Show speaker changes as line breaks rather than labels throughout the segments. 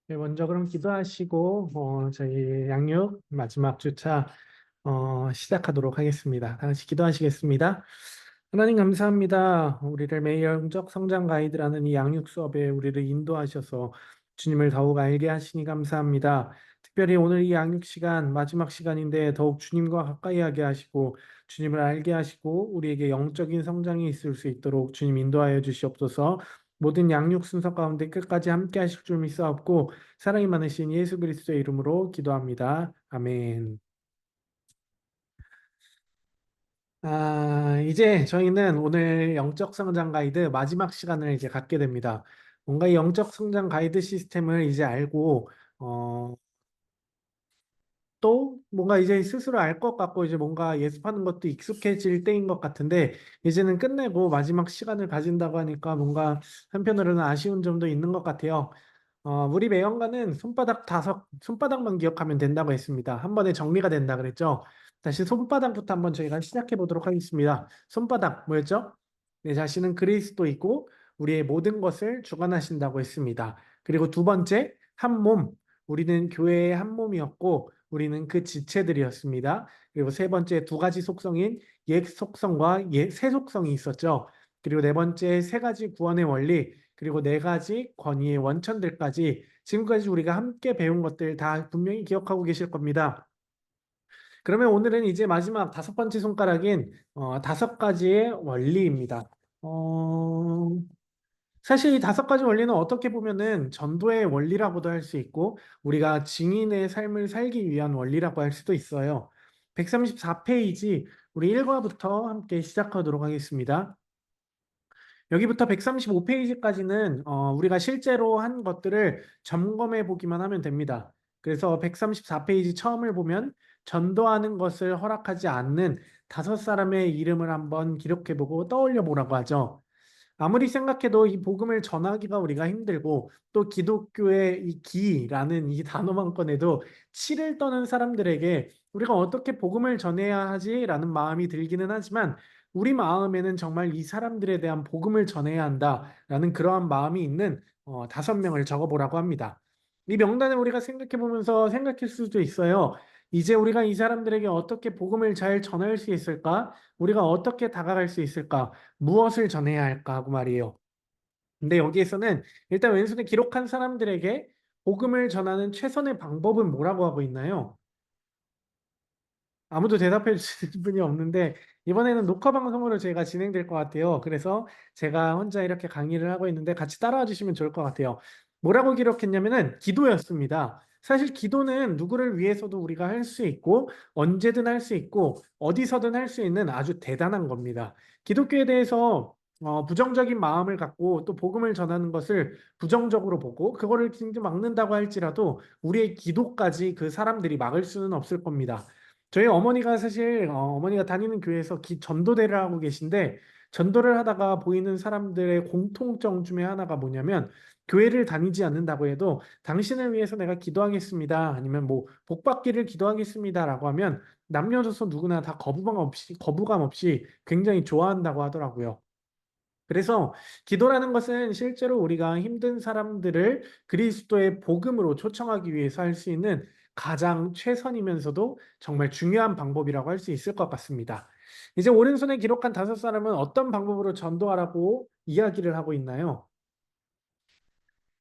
네, 먼저 그럼 기도하시고 저희 양육 마지막 주차 시작하도록 하겠습니다. 다 같이 기도하시겠습니다. 하나님 감사합니다. 우리를 매일 영적 성장 가이드라는 이 양육 수업에 우리를 인도하셔서 주님을 더욱 알게 하시니 감사합니다. 특별히 오늘 이 양육 시간 마지막 시간인데 더욱 주님과 가까이 하게 하시고 주님을 알게 하시고 우리에게 영적인 성장이 있을 수 있도록 주님 인도하여 주시옵소서. 모든 양육 순서 가운데 끝까지 함께 하실 줄 믿사옵고 사랑이 많으신 예수 그리스도의 이름으로 기도합니다. 아멘. 이제 저희는 오늘 영적 성장 가이드 마지막 시간을 이제 갖게 됩니다. 뭔가 이 영적 성장 가이드 시스템을 이제 알고 어, 또 뭔가 이제 스스로 알 것 같고 이제 뭔가 예습하는 것도 익숙해질 때인 것 같은데 이제는 끝내고 마지막 시간을 가진다고 하니까 뭔가 한편으로는 아쉬운 점도 있는 것 같아요. 우리 매형과는 손바닥만 기억하면 된다고 했습니다. 한 번에 정리가 된다 그랬죠. 다시 손바닥부터 한번 저희가 시작해 보도록 하겠습니다. 손바닥 뭐였죠? 내 자신은 그리스도이고 우리의 모든 것을 주관하신다고 했습니다. 그리고 두 번째, 한 몸. 우리는 교회의 한 몸이었고 우리는 그 지체들이었습니다. 그리고 세 번째, 두 가지 속성인 옛 속성과 새 속성이 있었죠. 그리고 네 번째, 세 가지 구원의 원리. 그리고 네 가지 권위의 원천들까지 지금까지 우리가 함께 배운 것들 다 분명히 기억하고 계실 겁니다. 그러면 오늘은 이제 마지막 다섯 번째 손가락인 다섯 가지의 원리입니다. 어, 사실 이 다섯 가지 원리는 어떻게 보면은 전도의 원리라고도 할 수 있고 우리가 증인의 삶을 살기 위한 원리라고 할 수도 있어요. 134페이지 우리 1과부터 함께 시작하도록 하겠습니다. 여기부터 135페이지까지는 우리가 실제로 한 것들을 점검해 보기만 하면 됩니다. 그래서 134페이지 처음을 보면 전도하는 것을 허락하지 않는 다섯 사람의 이름을 한번 기록해 보고 떠올려 보라고 하죠. 아무리 생각해도 이 복음을 전하기가 우리가 힘들고 또 기독교의 이 기라는 이 단어만 꺼내도 치를 떠는 사람들에게 우리가 어떻게 복음을 전해야 하지라는 마음이 들기는 하지만 우리 마음에는 정말 이 사람들에 대한 복음을 전해야 한다라는 그러한 마음이 있는 다섯 명을 적어보라고 합니다. 이 명단을 우리가 생각해 보면서 생각할 수도 있어요. 이제 우리가 이 사람들에게 어떻게 복음을 잘 전할 수 있을까? 우리가 어떻게 다가갈 수 있을까? 무엇을 전해야 할까 하고 말이에요. 근데 여기에서는 일단 왼손에 기록한 사람들에게 복음을 전하는 최선의 방법은 뭐라고 하고 있나요? 아무도 대답해 주시는 분이 없는데 이번에는 녹화 방송으로 제가 진행될 것 같아요. 그래서 제가 혼자 이렇게 강의를 하고 있는데 같이 따라와 주시면 좋을 것 같아요. 뭐라고 기록했냐면은 기도였습니다. 사실 기도는 누구를 위해서도 우리가 할 수 있고 언제든 할 수 있고 어디서든 할 수 있는 아주 대단한 겁니다. 기독교에 대해서 부정적인 마음을 갖고 또 복음을 전하는 것을 부정적으로 보고 그거를 진짜 막는다고 할지라도 우리의 기도까지 그 사람들이 막을 수는 없을 겁니다. 저희 어머니가 사실 어머니가 다니는 교회에서 전도대를 하고 계신데 전도를 하다가 보이는 사람들의 공통점 중에 하나가 뭐냐면 교회를 다니지 않는다고 해도 당신을 위해서 내가 기도하겠습니다. 아니면 뭐 복받기를 기도하겠습니다라고 하면 남녀노소 누구나 다 거부감 없이 굉장히 좋아한다고 하더라고요. 그래서 기도라는 것은 실제로 우리가 힘든 사람들을 그리스도의 복음으로 초청하기 위해서 할 수 있는 가장 최선이면서도 정말 중요한 방법이라고 할 수 있을 것 같습니다. 이제 오른손에 기록한 다섯 사람은 어떤 방법으로 전도하라고 이야기를 하고 있나요?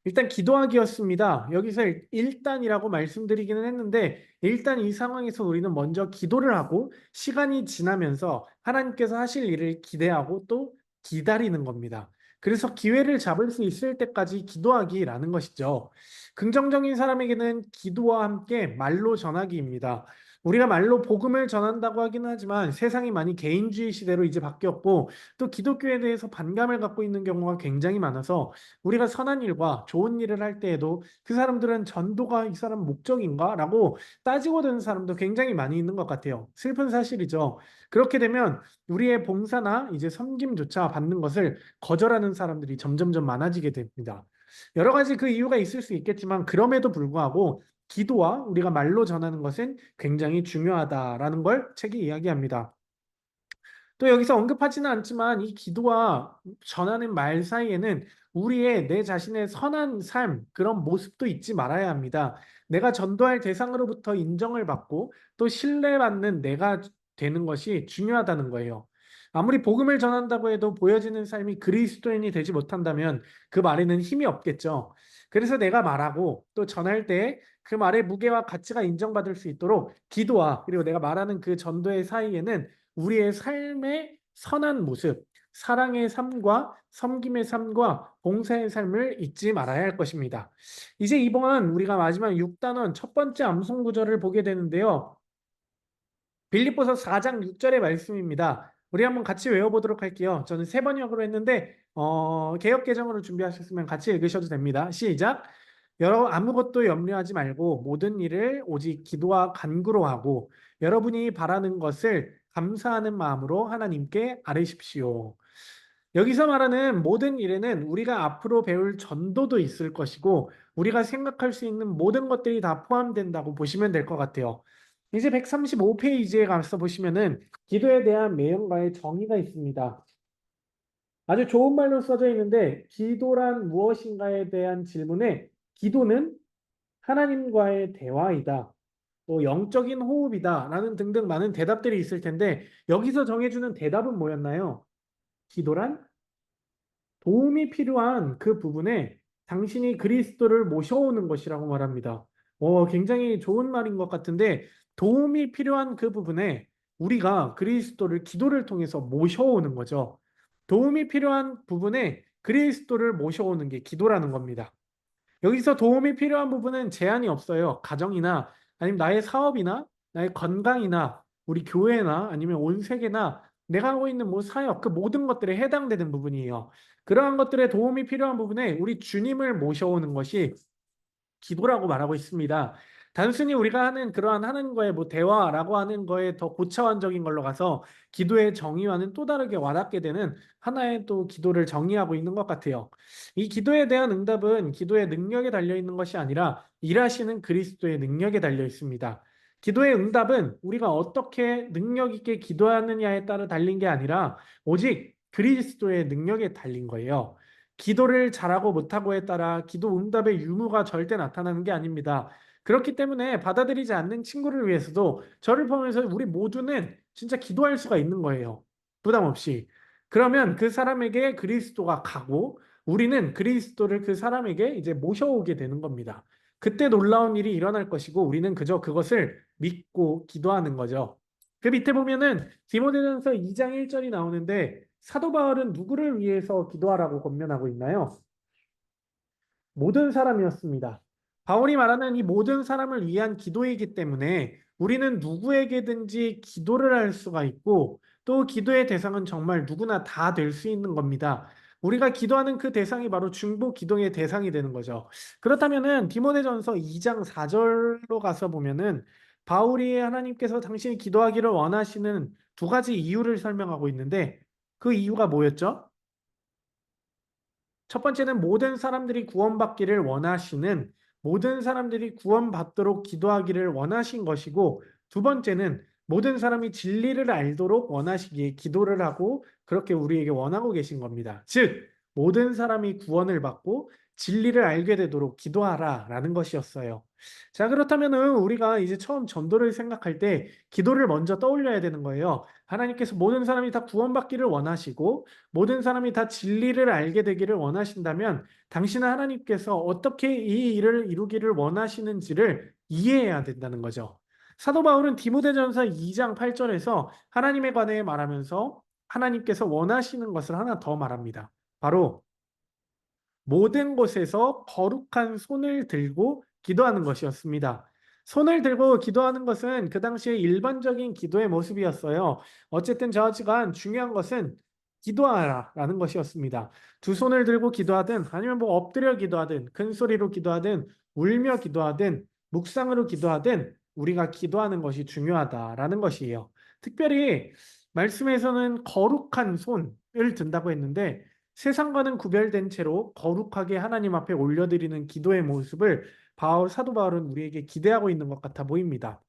일단 기도하기였습니다. 여기서 일단이라고 말씀드리기는 했는데 일단 이 상황에서 우리는 먼저 기도를 하고 시간이 지나면서 하나님께서 하실 일을 기대하고 또 기다리는 겁니다. 그래서 기회를 잡을 수 있을 때까지 기도하기라는 것이죠. 긍정적인 사람에게는 기도와 함께 말로 전하기입니다. 우리가 말로 복음을 전한다고 하기는 하지만 세상이 많이 개인주의 시대로 이제 바뀌었고 또 기독교에 대해서 반감을 갖고 있는 경우가 굉장히 많아서 우리가 선한 일과 좋은 일을 할 때에도 그 사람들은 전도가 이 사람 목적인가? 라고 따지고 드는 사람도 굉장히 많이 있는 것 같아요. 슬픈 사실이죠. 그렇게 되면 우리의 봉사나 이제 섬김조차 받는 것을 거절하는 사람들이 점점점 많아지게 됩니다. 여러 가지 그 이유가 있을 수 있겠지만 그럼에도 불구하고 기도와 우리가 말로 전하는 것은 굉장히 중요하다라는 걸 책이 이야기합니다. 또 여기서 언급하지는 않지만 이 기도와 전하는 말 사이에는 우리의 내 자신의 선한 삶, 그런 모습도 잊지 말아야 합니다. 내가 전도할 대상으로부터 인정을 받고 또 신뢰받는 내가 되는 것이 중요하다는 거예요. 아무리 복음을 전한다고 해도 보여지는 삶이 그리스도인이 되지 못한다면 그 말에는 힘이 없겠죠. 그래서 내가 말하고 또 전할 때 그 말의 무게와 가치가 인정받을 수 있도록 기도와 그리고 내가 말하는 그 전도의 사이에는 우리의 삶의 선한 모습, 사랑의 삶과 섬김의 삶과 봉사의 삶을 잊지 말아야 할 것입니다. 이제 이번 우리가 마지막 6단원 첫 번째 암송 구절을 보게 되는데요. 빌립보서 4장 6절의 말씀입니다. 우리 한번 같이 외워보도록 할게요. 저는 세 번역으로 했는데 개역 개정으로 준비하셨으면 같이 읽으셔도 됩니다. 시작. 여러 아무것도 염려하지 말고 모든 일을 오직 기도와 간구로 하고 여러분이 바라는 것을 감사하는 마음으로 하나님께 아뢰십시오. 여기서 말하는 모든 일에는 우리가 앞으로 배울 전도도 있을 것이고 우리가 생각할 수 있는 모든 것들이 다 포함된다고 보시면 될 것 같아요. 이제 135페이지에 가서 보시면은 기도에 대한 매형과의 정의가 있습니다. 아주 좋은 말로 써져 있는데 기도란 무엇인가에 대한 질문에 기도는 하나님과의 대화이다. 또 영적인 호흡이다. 라는 등등 많은 대답들이 있을 텐데 여기서 정해주는 대답은 뭐였나요? 기도란 도움이 필요한 그 부분에 당신이 그리스도를 모셔오는 것이라고 말합니다. 굉장히 좋은 말인 것 같은데 도움이 필요한 그 부분에 우리가 그리스도를 기도를 통해서 모셔오는 거죠. 도움이 필요한 부분에 그리스도를 모셔오는 게 기도라는 겁니다. 여기서 도움이 필요한 부분은 제한이 없어요. 가정이나 아니면 나의 사업이나 나의 건강이나 우리 교회나 아니면 온 세계나 내가 하고 있는 뭐 사역 그 모든 것들에 해당되는 부분이에요. 그러한 것들에 도움이 필요한 부분에 우리 주님을 모셔오는 것이 기도라고 말하고 있습니다. 단순히 우리가 하는 그러한 하나님과의 뭐 대화라고 하는 거에 더 고차원적인 걸로 가서 기도의 정의와는 또 다르게 와닿게 되는 하나의 또 기도를 정의하고 있는 것 같아요. 이 기도에 대한 응답은 기도의 능력에 달려 있는 것이 아니라 일하시는 그리스도의 능력에 달려 있습니다. 기도의 응답은 우리가 어떻게 능력 있게 기도하느냐에 따라 달린 게 아니라 오직 그리스도의 능력에 달린 거예요. 기도를 잘하고 못하고에 따라 기도 응답의 유무가 절대 나타나는 게 아닙니다. 그렇기 때문에 받아들이지 않는 친구를 위해서도 저를 포함해서 우리 모두는 진짜 기도할 수가 있는 거예요. 부담 없이. 그러면 그 사람에게 그리스도가 가고 우리는 그리스도를 그 사람에게 이제 모셔오게 되는 겁니다. 그때 놀라운 일이 일어날 것이고 우리는 그저 그것을 믿고 기도하는 거죠. 그 밑에 보면은 디모데전서 2장 1절이 나오는데 사도 바울은 누구를 위해서 기도하라고 권면하고 있나요? 모든 사람이었습니다. 바울이 말하는 이 모든 사람을 위한 기도이기 때문에 우리는 누구에게든지 기도를 할 수가 있고 또 기도의 대상은 정말 누구나 다 될 수 있는 겁니다. 우리가 기도하는 그 대상이 바로 중보 기도의 대상이 되는 거죠. 그렇다면은 디모데전서 2장 4절로 가서 보면은 바울이 하나님께서 당신이 기도하기를 원하시는 두 가지 이유를 설명하고 있는데 그 이유가 뭐였죠? 첫 번째는 모든 사람들이 구원받기를 원하시는 모든 사람들이 구원받도록 기도하기를 원하신 것이고 두 번째는 모든 사람이 진리를 알도록 원하시기에 기도를 하고 그렇게 우리에게 원하고 계신 겁니다. 즉 모든 사람이 구원을 받고 진리를 알게 되도록 기도하라라는 것이었어요. 자, 그렇다면은 우리가 이제 처음 전도를 생각할 때 기도를 먼저 떠올려야 되는 거예요. 하나님께서 모든 사람이 다 구원받기를 원하시고 모든 사람이 다 진리를 알게 되기를 원하신다면 당신은 하나님께서 어떻게 이 일을 이루기를 원하시는지를 이해해야 된다는 거죠. 사도 바울은 디모데전서 2장 8절에서 하나님에 관해 말하면서 하나님께서 원하시는 것을 하나 더 말합니다. 바로 모든 곳에서 거룩한 손을 들고 기도하는 것이었습니다. 손을 들고 기도하는 것은 그 당시에 일반적인 기도의 모습이었어요. 어쨌든 저하지간 중요한 것은 기도하라라는 것이었습니다. 두 손을 들고 기도하든 아니면 뭐 엎드려 기도하든 큰 소리로 기도하든 울며 기도하든 묵상으로 기도하든 우리가 기도하는 것이 중요하다라는 것이에요. 특별히 말씀에서는 거룩한 손을 든다고 했는데 세상과는 구별된 채로 거룩하게 하나님 앞에 올려드리는 기도의 모습을 사도 바울은 우리에게 기대하고 있는 것 같아 보입니다.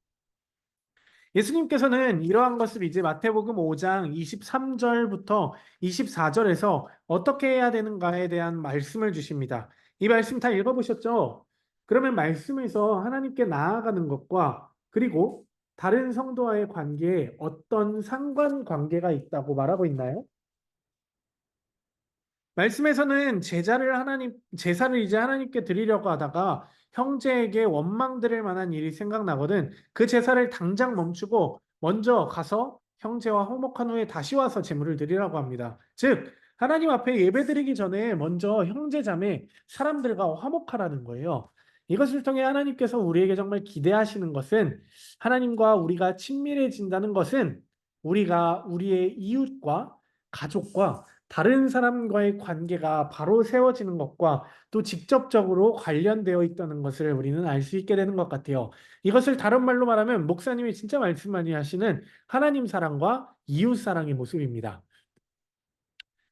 예수님께서는 이러한 것을 이제 마태복음 5장 23절부터 24절에서 어떻게 해야 되는가에 대한 말씀을 주십니다. 이 말씀 다 읽어보셨죠? 그러면 말씀에서 하나님께 나아가는 것과 그리고 다른 성도와의 관계에 어떤 상관관계가 있다고 말하고 있나요? 말씀에서는 제사를 이제 하나님께 드리려고 하다가 형제에게 원망 드릴 만한 일이 생각나거든 그 제사를 당장 멈추고 먼저 가서 형제와 화목한 후에 다시 와서 제물을 드리라고 합니다. 즉, 하나님 앞에 예배 드리기 전에 먼저 형제 자매 사람들과 화목하라는 거예요. 이것을 통해 하나님께서 우리에게 정말 기대하시는 것은 하나님과 우리가 친밀해진다는 것은 우리가 우리의 이웃과 가족과 다른 사람과의 관계가 바로 세워지는 것과 또 직접적으로 관련되어 있다는 것을 우리는 알 수 있게 되는 것 같아요. 이것을 다른 말로 말하면 목사님이 진짜 말씀 많이 하시는 하나님 사랑과 이웃 사랑의 모습입니다.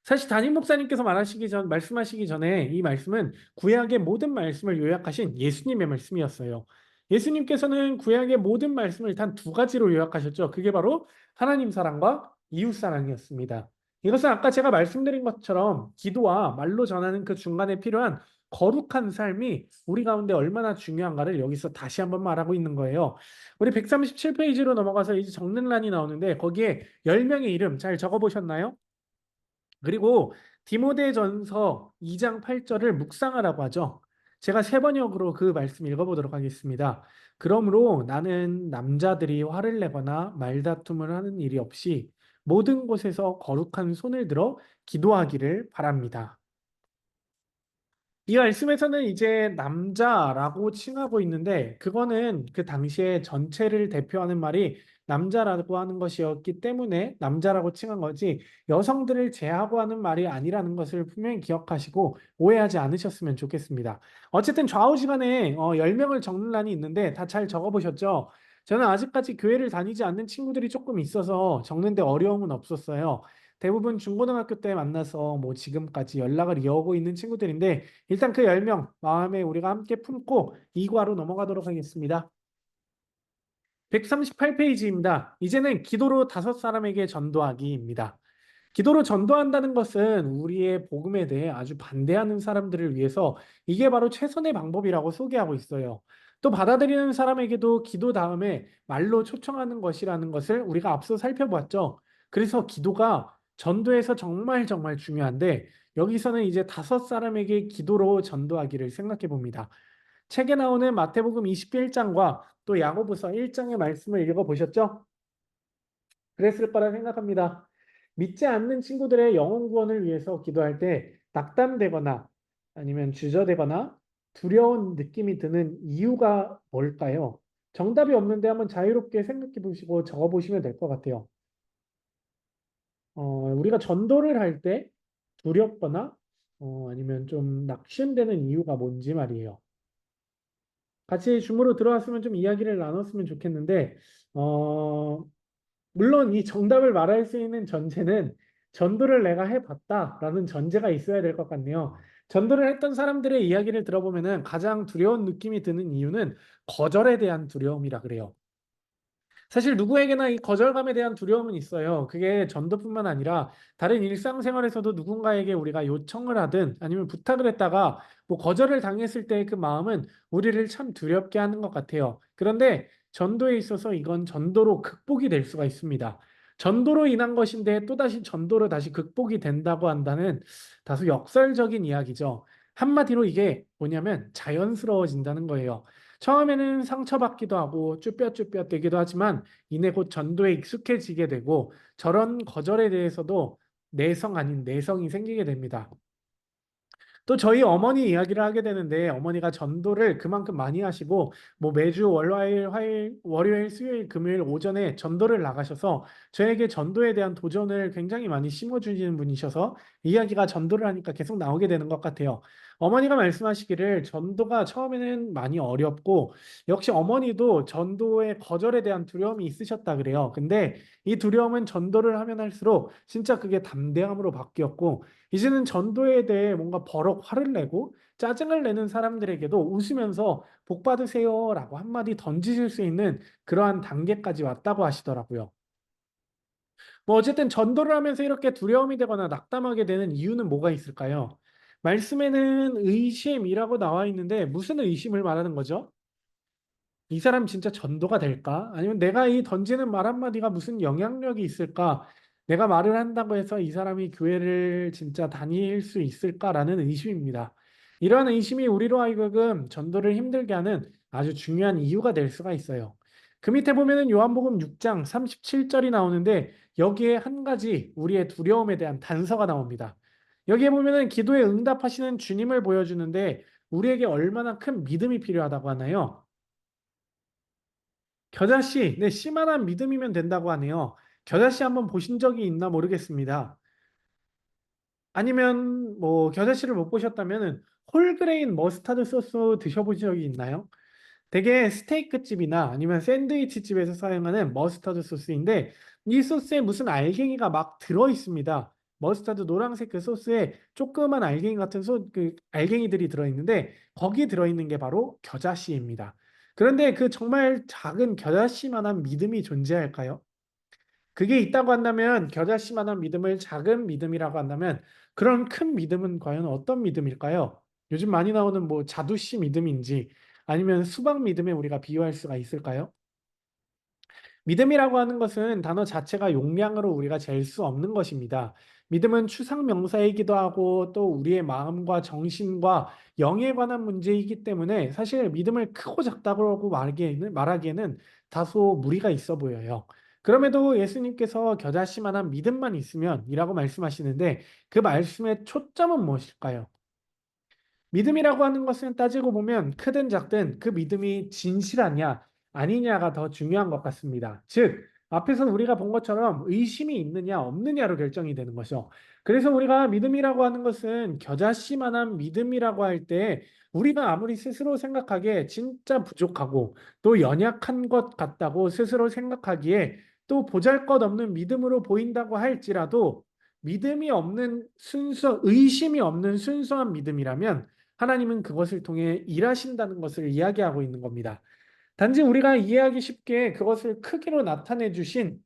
사실 담임 목사님께서 말씀하시기 전에 이 말씀은 구약의 모든 말씀을 요약하신 예수님의 말씀이었어요. 예수님께서는 구약의 모든 말씀을 단 두 가지로 요약하셨죠. 그게 바로 하나님 사랑과 이웃 사랑이었습니다. 이것은 아까 제가 말씀드린 것처럼 기도와 말로 전하는 그 중간에 필요한 거룩한 삶이 우리 가운데 얼마나 중요한가를 여기서 다시 한번 말하고 있는 거예요. 우리 137페이지로 넘어가서 이제 적는 란이 나오는데 거기에 10명의 이름 잘 적어 보셨나요? 그리고 디모데전서 2장 8절을 묵상하라고 하죠. 제가 세 번역으로 그 말씀 읽어보도록 하겠습니다. 그러므로 나는 남자들이 화를 내거나 말다툼을 하는 일이 없이 모든 곳에서 거룩한 손을 들어 기도하기를 바랍니다. 이 말씀에서는 이제 남자라고 칭하고 있는데 그거는 그 당시에 전체를 대표하는 말이 남자라고 하는 것이었기 때문에 남자라고 칭한 거지 여성들을 제하고 하는 말이 아니라는 것을 분명히 기억하시고 오해하지 않으셨으면 좋겠습니다. 어쨌든 좌우지간에 10명을 적는 란이 있는데 다 잘 적어보셨죠? 저는 아직까지 교회를 다니지 않는 친구들이 조금 있어서 적는데 어려움은 없었어요. 대부분 중고등학교 때 만나서 뭐 지금까지 연락을 이어오고 있는 친구들인데 일단 그 10명 마음에 우리가 함께 품고 2과로 넘어가도록 하겠습니다. 138페이지입니다. 이제는 기도로 다섯 사람에게 전도하기입니다. 기도로 전도한다는 것은 우리의 복음에 대해 아주 반대하는 사람들을 위해서 이게 바로 최선의 방법이라고 소개하고 있어요. 또 받아들이는 사람에게도 기도 다음에 말로 초청하는 것이라는 것을 우리가 앞서 살펴보았죠. 그래서 기도가 전도에서 정말 정말 중요한데 여기서는 이제 다섯 사람에게 기도로 전도하기를 생각해 봅니다. 책에 나오는 마태복음 21장과 또 야고보서 1장의 말씀을 읽어보셨죠? 그랬을 거라 생각합니다. 믿지 않는 친구들의 영혼 구원을 위해서 기도할 때 낙담되거나 아니면 주저되거나 두려운 느낌이 드는 이유가 뭘까요? 정답이 없는데 한번 자유롭게 생각해 보시고 적어 보시면 될 것 같아요. 우리가 전도를 할 때 두렵거나 아니면 좀 낙심되는 이유가 뭔지 말이에요. 같이 줌으로 들어왔으면 좀 이야기를 나눴으면 좋겠는데, 어, 물론 이 정답을 말할 수 있는 전제는 전도를 내가 해봤다라는 전제가 있어야 될 것 같네요. 전도를 했던 사람들의 이야기를 들어보면은 가장 두려운 느낌이 드는 이유는 거절에 대한 두려움이라 그래요. 사실 누구에게나 이 거절감에 대한 두려움은 있어요. 그게 전도뿐만 아니라 다른 일상생활에서도 누군가에게 우리가 요청을 하든 아니면 부탁을 했다가 뭐 거절을 당했을 때의 그 마음은 우리를 참 두렵게 하는 것 같아요. 그런데 전도에 있어서 이건 전도로 극복이 될 수가 있습니다. 전도로 인한 것인데 또다시 전도로 다시 극복이 된다고 한다는 다소 역설적인 이야기죠. 한마디로 이게 뭐냐면 자연스러워진다는 거예요. 처음에는 상처받기도 하고 쭈뼛쭈뼛 되기도 하지만 이내 곧 전도에 익숙해지게 되고 저런 거절에 대해서도 내성 아닌 내성이 생기게 됩니다. 또 저희 어머니 이야기를 하게 되는데 어머니가 전도를 그만큼 많이 하시고 뭐 매주 월화일, 화일, 월요일, 수요일, 금요일 오전에 전도를 나가셔서 저에게 전도에 대한 도전을 굉장히 많이 심어주시는 분이셔서 이야기가 전도를 하니까 계속 나오게 되는 것 같아요. 어머니가 말씀하시기를 전도가 처음에는 많이 어렵고 역시 어머니도 전도의 거절에 대한 두려움이 있으셨다 그래요. 근데 이 두려움은 전도를 하면 할수록 진짜 그게 담대함으로 바뀌었고 이제는 전도에 대해 뭔가 버럭 화를 내고 짜증을 내는 사람들에게도 웃으면서 복 받으세요라고 한마디 던지실 수 있는 그러한 단계까지 왔다고 하시더라고요. 뭐 어쨌든 전도를 하면서 이렇게 두려움이 되거나 낙담하게 되는 이유는 뭐가 있을까요? 말씀에는 의심이라고 나와 있는데 무슨 의심을 말하는 거죠? 이 사람 진짜 전도가 될까? 아니면 내가 이 던지는 말 한마디가 무슨 영향력이 있을까? 내가 말을 한다고 해서 이 사람이 교회를 진짜 다닐 수 있을까라는 의심입니다. 이러한 의심이 우리로 하여금 전도를 힘들게 하는 아주 중요한 이유가 될 수가 있어요. 그 밑에 보면은 요한복음 6장 37절이 나오는데 여기에 한 가지 우리의 두려움에 대한 단서가 나옵니다. 여기에 보면은 기도에 응답하시는 주님을 보여주는데 우리에게 얼마나 큰 믿음이 필요하다고 하나요? 겨자씨, 네, 씨만한 믿음이면 된다고 하네요. 겨자씨 한번 보신 적이 있나 모르겠습니다. 아니면 뭐 겨자씨를 못 보셨다면 홀그레인 머스타드 소스 드셔보신 적이 있나요? 되게 스테이크 집이나 아니면 샌드위치 집에서 사용하는 머스타드 소스인데 이 소스에 무슨 알갱이가 막 들어 있습니다. 머스타드 노란색 그 소스에 조그만 알갱이 같은 그 알갱이들이 들어 있는데 거기 들어 있는 게 바로 겨자씨입니다. 그런데 그 정말 작은 겨자씨만한 믿음이 존재할까요? 그게 있다고 한다면 겨자씨만한 믿음을 작은 믿음이라고 한다면 그런 큰 믿음은 과연 어떤 믿음일까요? 요즘 많이 나오는 뭐 자두씨 믿음인지 아니면 수박 믿음에 우리가 비유할 수가 있을까요? 믿음이라고 하는 것은 단어 자체가 용량으로 우리가 잴 수 없는 것입니다. 믿음은 추상 명사이기도 하고 또 우리의 마음과 정신과 영에 관한 문제이기 때문에 사실 믿음을 크고 작다고 말하기에는 다소 무리가 있어 보여요. 그럼에도 예수님께서 겨자씨만한 믿음만 있으면 이라고 말씀하시는데 그 말씀의 초점은 무엇일까요? 믿음이라고 하는 것은 따지고 보면 크든 작든 그 믿음이 진실하냐 아니냐가 더 중요한 것 같습니다. 즉, 앞에서 우리가 본 것처럼 의심이 있느냐 없느냐로 결정이 되는 거죠. 그래서 우리가 믿음이라고 하는 것은 겨자씨만한 믿음이라고 할 때 우리가 아무리 스스로 생각하기에 진짜 부족하고 또 연약한 것 같다고 스스로 생각하기에 또 보잘것없는 믿음으로 보인다고 할지라도 믿음이 없는 의심이 없는 순수한 믿음이라면 하나님은 그것을 통해 일하신다는 것을 이야기하고 있는 겁니다. 단지 우리가 이해하기 쉽게 그것을 크기로 나타내 주신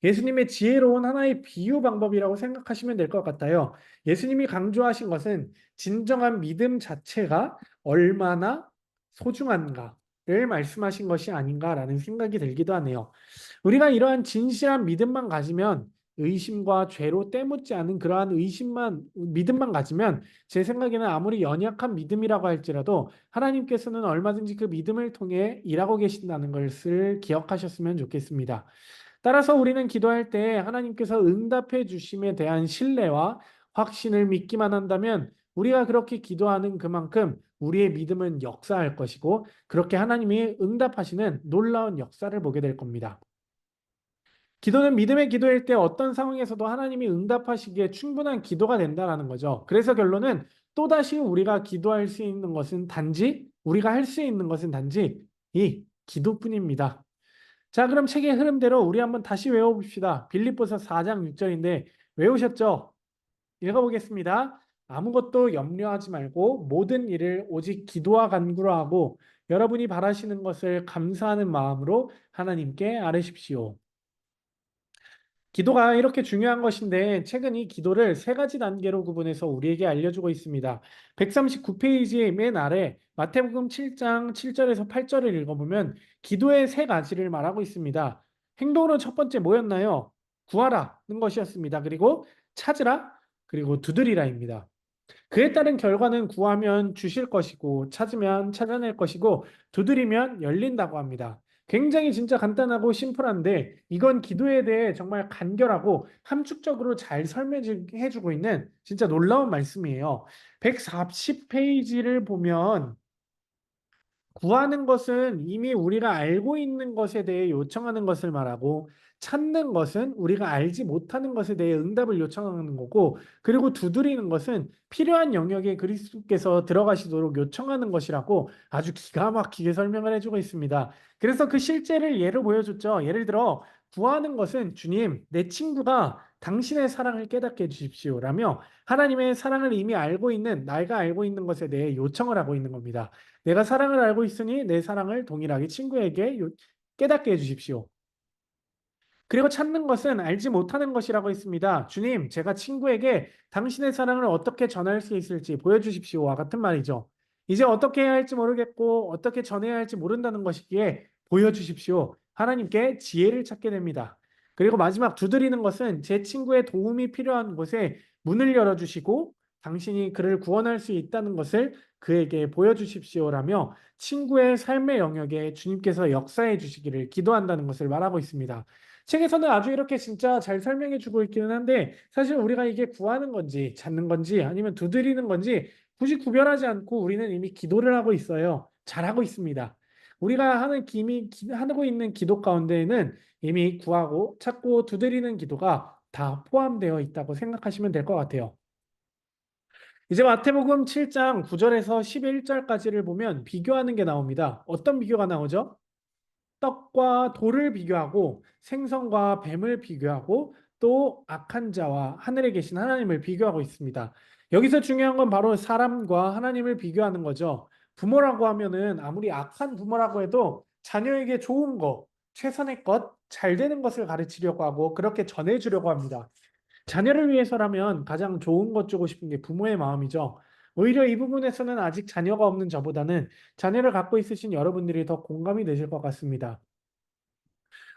예수님의 지혜로운 하나의 비유 방법이라고 생각하시면 될 것 같아요. 예수님이 강조하신 것은 진정한 믿음 자체가 얼마나 소중한가를 말씀하신 것이 아닌가라는 생각이 들기도 하네요. 우리가 이러한 진실한 믿음만 가지면 의심과 죄로 때묻지 않은 그러한 믿음만 가지면 제 생각에는 아무리 연약한 믿음이라고 할지라도 하나님께서는 얼마든지 그 믿음을 통해 일하고 계신다는 것을 기억하셨으면 좋겠습니다. 따라서 우리는 기도할 때 하나님께서 응답해 주심에 대한 신뢰와 확신을 믿기만 한다면 우리가 그렇게 기도하는 그만큼 우리의 믿음은 역사할 것이고 그렇게 하나님이 응답하시는 놀라운 역사를 보게 될 겁니다. 기도는 믿음의 기도일 때 어떤 상황에서도 하나님이 응답하시기에 충분한 기도가 된다라는 거죠. 그래서 결론은 또다시 우리가 기도할 수 있는 것은 단지 우리가 할 수 있는 것은 단지 이 기도뿐입니다. 자, 그럼 책의 흐름대로 우리 한번 다시 외워봅시다. 빌립보서 4장 6절인데 외우셨죠? 읽어보겠습니다. 아무것도 염려하지 말고 모든 일을 오직 기도와 간구로 하고 여러분이 바라시는 것을 감사하는 마음으로 하나님께 아뢰십시오. 기도가 이렇게 중요한 것인데 책은 이 기도를 세 가지 단계로 구분해서 우리에게 알려주고 있습니다. 139페이지 맨 아래 마태복음 7장 7절에서 8절을 읽어보면 기도의 세 가지를 말하고 있습니다. 행동으로 첫 번째 뭐였나요? 구하라는 것이었습니다. 그리고 찾으라, 그리고 두드리라입니다. 그에 따른 결과는 구하면 주실 것이고 찾으면 찾아낼 것이고 두드리면 열린다고 합니다. 굉장히 진짜 간단하고 심플한데 이건 기도에 대해 정말 간결하고 함축적으로 잘 설명해주고 있는 진짜 놀라운 말씀이에요. 140페이지를 보면 구하는 것은 이미 우리가 알고 있는 것에 대해 요청하는 것을 말하고 찾는 것은 우리가 알지 못하는 것에 대해 응답을 요청하는 거고 그리고 두드리는 것은 필요한 영역에 그리스도께서 들어가시도록 요청하는 것이라고 아주 기가 막히게 설명을 해주고 있습니다. 그래서 그 실제를 예로 보여줬죠. 예를 들어 구하는 것은 주님, 내 친구가 당신의 사랑을 깨닫게 해주십시오라며 하나님의 사랑을 이미 알고 있는 내가 알고 있는 것에 대해 요청을 하고 있는 겁니다. 내가 사랑을 알고 있으니 내 사랑을 동일하게 친구에게 깨닫게 해주십시오. 그리고 찾는 것은 알지 못하는 것이라고 했습니다. 주님, 제가 친구에게 당신의 사랑을 어떻게 전할 수 있을지 보여주십시오와 같은 말이죠. 이제 어떻게 해야 할지 모르겠고 어떻게 전해야 할지 모른다는 것이기에 보여주십시오. 하나님께 지혜를 찾게 됩니다. 그리고 마지막 두드리는 것은 제 친구의 도움이 필요한 곳에 문을 열어주시고 당신이 그를 구원할 수 있다는 것을 그에게 보여주십시오라며 친구의 삶의 영역에 주님께서 역사해 주시기를 기도한다는 것을 말하고 있습니다. 책에서는 아주 이렇게 진짜 잘 설명해 주고 있기는 한데 사실 우리가 이게 구하는 건지 찾는 건지 아니면 두드리는 건지 굳이 구별하지 않고 우리는 이미 기도를 하고 있어요. 잘하고 있습니다. 우리가 하고 있는 기도 가운데에는 이미 구하고 찾고 두드리는 기도가 다 포함되어 있다고 생각하시면 될 것 같아요. 이제 마태복음 7장 9절에서 11절까지를 보면 비교하는 게 나옵니다. 어떤 비교가 나오죠? 떡과 돌을 비교하고 생선과 뱀을 비교하고 또 악한 자와 하늘에 계신 하나님을 비교하고 있습니다. 여기서 중요한 건 바로 사람과 하나님을 비교하는 거죠. 부모라고 하면은 아무리 악한 부모라고 해도 자녀에게 좋은 것, 최선의 것, 잘 되는 것을 가르치려고 하고 그렇게 전해주려고 합니다. 자녀를 위해서라면 가장 좋은 것 주고 싶은 게 부모의 마음이죠. 오히려 이 부분에서는 아직 자녀가 없는 저보다는 자녀를 갖고 있으신 여러분들이 더 공감이 되실 것 같습니다.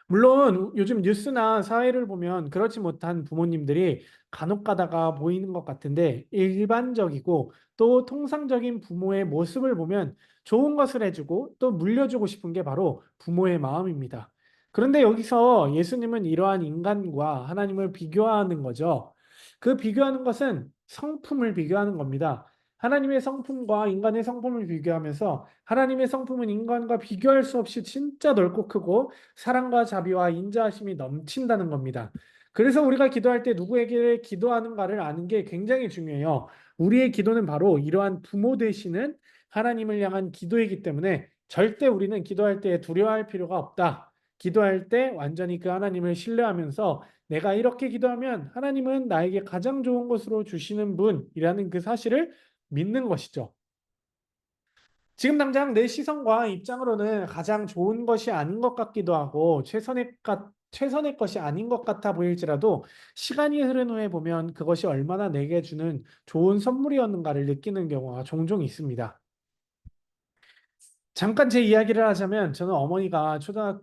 물론 요즘 뉴스나 사회를 보면 그렇지 못한 부모님들이 간혹 가다가 보이는 것 같은데 일반적이고 또 통상적인 부모의 모습을 보면 좋은 것을 해주고 또 물려주고 싶은 게 바로 부모의 마음입니다. 그런데 여기서 예수님은 이러한 인간과 하나님을 비교하는 거죠. 그 비교하는 것은 성품을 비교하는 겁니다. 하나님의 성품과 인간의 성품을 비교하면서 하나님의 성품은 인간과 비교할 수 없이 진짜 넓고 크고 사랑과 자비와 인자하심이 넘친다는 겁니다. 그래서 우리가 기도할 때 누구에게 기도하는가를 아는 게 굉장히 중요해요. 우리의 기도는 바로 이러한 부모 되시는 하나님을 향한 기도이기 때문에 절대 우리는 기도할 때 두려워할 필요가 없다. 기도할 때 완전히 그 하나님을 신뢰하면서 내가 이렇게 기도하면 하나님은 나에게 가장 좋은 것으로 주시는 분이라는 그 사실을 믿는 것이죠. 지금 당장 내 시선과 입장으로는 가장 좋은 것이 아닌 것 같기도 하고 최선의 것이 아닌 것 같아 보일지라도 시간이 흐른 후에 보면 그것이 얼마나 내게 주는 좋은 선물이었는가를 느끼는 경우가 종종 있습니다. 잠깐 제 이야기를 하자면 저는 어머니가 제가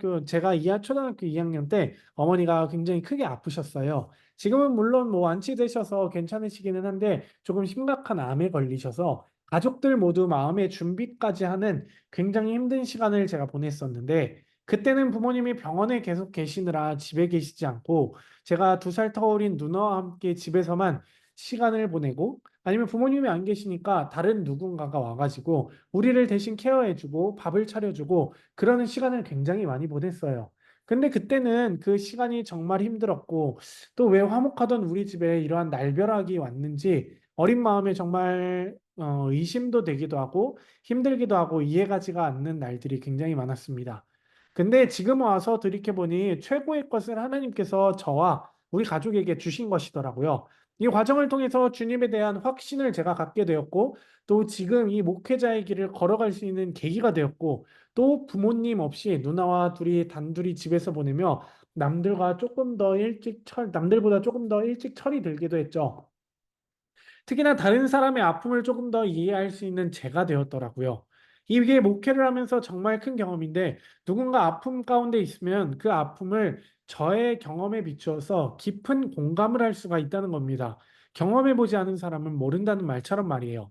초등학교 2학년 때 어머니가 굉장히 크게 아프셨어요. 지금은 물론 뭐 완치되셔서 괜찮으시기는 한데 조금 심각한 암에 걸리셔서 가족들 모두 마음의 준비까지 하는 굉장히 힘든 시간을 제가 보냈었는데 그때는 부모님이 병원에 계속 계시느라 집에 계시지 않고 제가 2살 터울인 누나와 함께 집에서만 시간을 보내고 아니면 부모님이 안 계시니까 다른 누군가가 와가지고 우리를 대신 케어해주고 밥을 차려주고 그러는 시간을 굉장히 많이 보냈어요. 근데 그때는 그 시간이 정말 힘들었고 또 왜 화목하던 우리 집에 이러한 날벼락이 왔는지 어린 마음에 정말 의심도 되기도 하고 힘들기도 하고 이해가지가 않는 날들이 굉장히 많았습니다. 근데 지금 와서 돌이켜보니 최고의 것을 하나님께서 저와 우리 가족에게 주신 것이더라고요. 이 과정을 통해서 주님에 대한 확신을 제가 갖게 되었고, 또 지금 이 목회자의 길을 걸어갈 수 있는 계기가 되었고, 또 부모님 없이 누나와 둘이 단둘이 집에서 보내며 남들보다 조금 더 일찍 철이 들기도 했죠. 특히나 다른 사람의 아픔을 조금 더 이해할 수 있는 제가 되었더라고요. 이게 목회를 하면서 정말 큰 경험인데 누군가 아픔 가운데 있으면 그 아픔을 저의 경험에 비추어서 깊은 공감을 할 수가 있다는 겁니다. 경험해보지 않은 사람은 모른다는 말처럼 말이에요.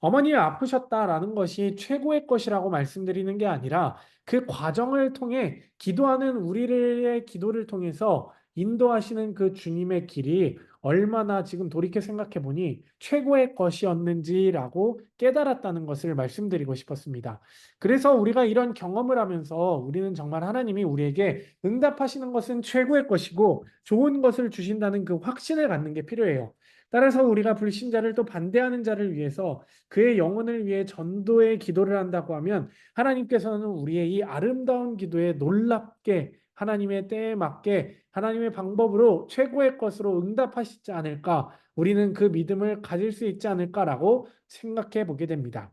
어머님이 아프셨다라는 것이 최고의 것이라고 말씀드리는 게 아니라 그 과정을 통해 기도하는 우리의 기도를 통해서 인도하시는 그 주님의 길이 얼마나 지금 돌이켜 생각해 보니 최고의 것이었는지라고 깨달았다는 것을 말씀드리고 싶었습니다. 그래서 우리가 이런 경험을 하면서 우리는 정말 하나님이 우리에게 응답하시는 것은 최고의 것이고 좋은 것을 주신다는 그 확신을 갖는 게 필요해요. 따라서 우리가 불신자를 또 반대하는 자를 위해서 그의 영혼을 위해 전도의 기도를 한다고 하면 하나님께서는 우리의 이 아름다운 기도에 놀랍게 하나님의 때에 맞게 하나님의 방법으로 최고의 것으로 응답하시지 않을까, 우리는 그 믿음을 가질 수 있지 않을까라고 생각해 보게 됩니다.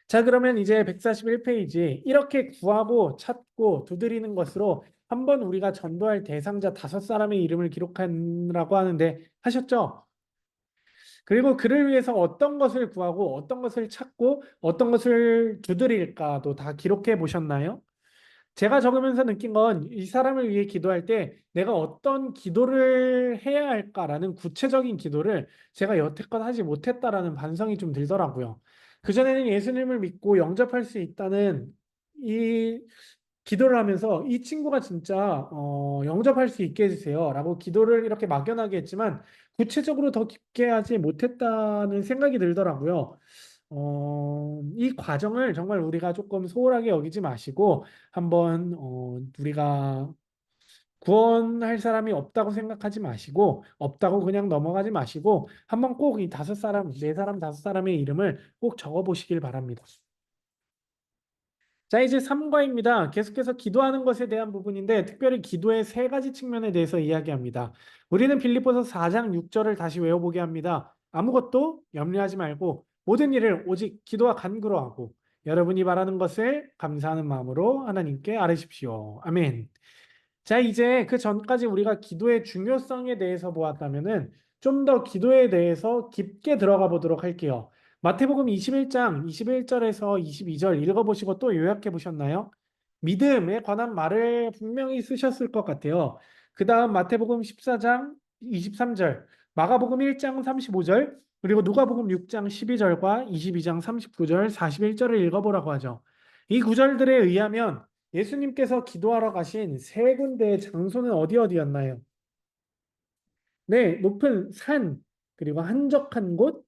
자, 그러면 이제 141페이지, 이렇게 구하고 찾고 두드리는 것으로 한번 우리가 전도할 대상자 5사람의 이름을 기록하라고 하는데 하셨죠? 그리고 그를 위해서 어떤 것을 구하고 어떤 것을 찾고 어떤 것을 두드릴까도 다 기록해 보셨나요? 제가 적으면서 느낀 건 이 사람을 위해 기도할 때 내가 어떤 기도를 해야 할까라는 구체적인 기도를 제가 여태껏 하지 못했다라는 반성이 좀 들더라고요. 그전에는 예수님을 믿고 영접할 수 있다는 이 기도를 하면서 이 친구가 진짜 영접할 수 있게 해주세요라고 기도를 이렇게 막연하게 했지만 구체적으로 더 깊게 하지 못했다는 생각이 들더라고요. 이 과정을 정말 우리가 조금 소홀하게 여기지 마시고 한번 우리가 구원할 사람이 없다고 생각하지 마시고 없다고 그냥 넘어가지 마시고 한번 꼭 이 5사람, 4사람, 5사람의 이름을 꼭 적어 보시길 바랍니다. 자, 이제 3과입니다. 계속해서 기도하는 것에 대한 부분인데 특별히 기도의 3가지 측면에 대해서 이야기합니다. 우리는 빌립보서 4장 6절을 다시 외워보게 합니다. 아무것도 염려하지 말고 모든 일을 오직 기도와 간구로 하고 여러분이 바라는 것을 감사하는 마음으로 하나님께 아뢰십시오. 아멘. 자, 이제 그 전까지 우리가 기도의 중요성에 대해서 보았다면은 좀 더 기도에 대해서 깊게 들어가 보도록 할게요. 마태복음 21장 21절에서 22절 읽어보시고 또 요약해 보셨나요? 믿음에 관한 말을 분명히 쓰셨을 것 같아요. 그 다음 마태복음 14장 23절, 마가복음 1장 35절, 그리고 누가복음 6장 12절과 22장 39절, 41절을 읽어보라고 하죠. 이 구절들에 의하면 예수님께서 기도하러 가신 3군데의 장소는 어디 어디였나요? 네, 높은 산, 그리고 한적한 곳,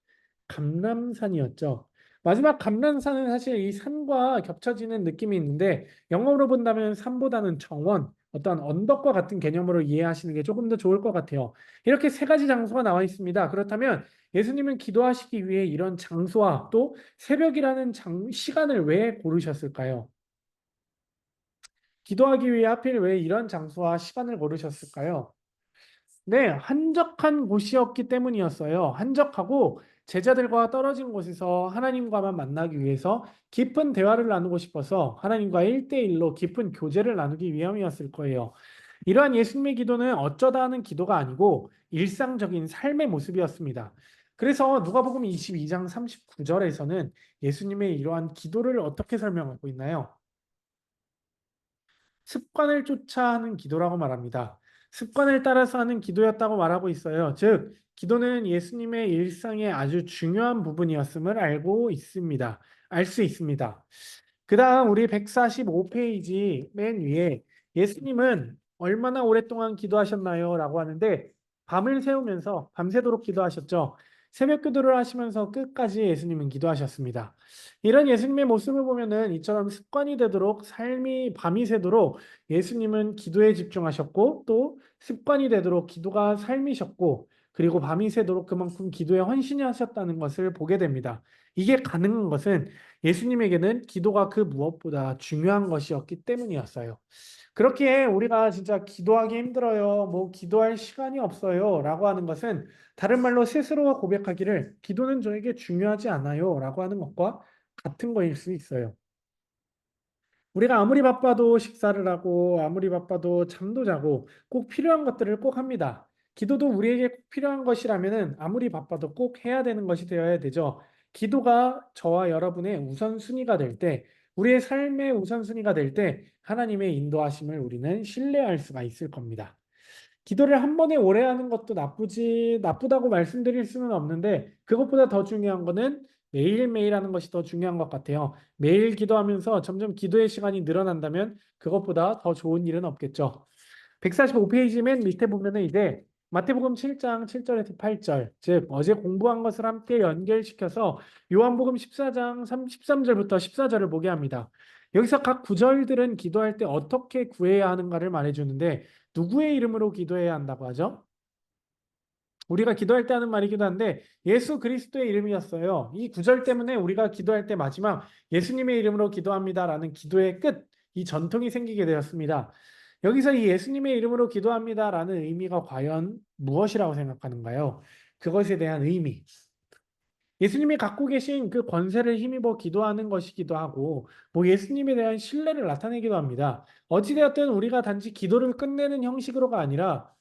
감람산이었죠. 마지막 감람산은 사실 이 산과 겹쳐지는 느낌이 있는데 영어로 본다면 산보다는 정원, 어떤 언덕과 같은 개념으로 이해하시는 게 조금 더 좋을 것 같아요. 이렇게 3가지 장소가 나와 있습니다. 그렇다면 예수님은 기도하시기 위해 이런 장소와 또 새벽이라는 시간을 왜 고르셨을까요? 기도하기 위해 하필 왜 이런 장소와 시간을 고르셨을까요? 네, 한적한 곳이었기 때문이었어요. 한적하고 제자들과 떨어진 곳에서 하나님과만 만나기 위해서 깊은 대화를 나누고 싶어서 하나님과 1대1로 깊은 교제를 나누기 위함이었을 거예요. 이러한 예수님의 기도는 어쩌다 하는 기도가 아니고 일상적인 삶의 모습이었습니다. 그래서 누가복음 22장 39절에서는 예수님의 이러한 기도를 어떻게 설명하고 있나요? 습관을 쫓아 하는 기도라고 말합니다. 습관을 따라서 하는 기도였다고 말하고 있어요. 즉, 기도는 예수님의 일상의 아주 중요한 부분이었음을 알고 있습니다. 알 수 있습니다. 그 다음 우리 145페이지 맨 위에 예수님은 얼마나 오랫동안 기도하셨나요? 라고 하는데 밤을 새우면서 밤새도록 기도하셨죠. 새벽 기도를 하시면서 끝까지 예수님은 기도하셨습니다. 이런 예수님의 모습을 보면은 이처럼 습관이 되도록 삶이 밤이 새도록 예수님은 기도에 집중하셨고 또 습관이 되도록 기도가 삶이셨고 그리고 밤이 새도록 그만큼 기도에 헌신이 하셨다는 것을 보게 됩니다. 이게 가능한 것은 예수님에게는 기도가 그 무엇보다 중요한 것이었기 때문이었어요. 그렇게 우리가 진짜 기도하기 힘들어요. 뭐 기도할 시간이 없어요. 라고 하는 것은 다른 말로 스스로가 고백하기를 기도는 저에게 중요하지 않아요. 라고 하는 것과 같은 거일 수 있어요. 우리가 아무리 바빠도 식사를 하고 아무리 바빠도 잠도 자고 꼭 필요한 것들을 꼭 합니다. 기도도 우리에게 꼭 필요한 것이라면은 아무리 바빠도 꼭 해야 되는 것이 되어야 되죠. 기도가 저와 여러분의 우선순위가 될 때, 우리의 삶의 우선순위가 될 때 하나님의 인도하심을 우리는 신뢰할 수가 있을 겁니다. 기도를 한 번에 오래 하는 것도 나쁘다고 말씀드릴 수는 없는데 그것보다 더 중요한 거는 매일매일 하는 것이 더 중요한 것 같아요. 매일 기도하면서 점점 기도의 시간이 늘어난다면 그것보다 더 좋은 일은 없겠죠. 145페이지 맨 밑에 보면은 이제 마태복음 7장 7절에서 8절, 즉 어제 공부한 것을 함께 연결시켜서 요한복음 14장 13절부터 14절을 보게 합니다. 여기서 각 구절들은 기도할 때 어떻게 구해야 하는가를 말해주는데 누구의 이름으로 기도해야 한다고 하죠? 우리가 기도할 때 하는 말이기도 한데 예수 그리스도의 이름이었어요. 이 구절 때문에 우리가 기도할 때 마지막 예수님의 이름으로 기도합니다라는 기도의 끝, 이 전통이 생기게 되었습니다. 여기서 이 예수님의 이름으로 기도합니다라는 의미가 과연 무엇이라고 생각하는가요? 그것에 대한 의미. 예수님이 갖고 계신 그 권세를 힘입어 기도하는 것이기도 하고, 뭐 예수님에 대한 신뢰를 나타내기도 합니다. 어찌되었든 우리가 단지 기도를 끝내는 형식으로가 아니라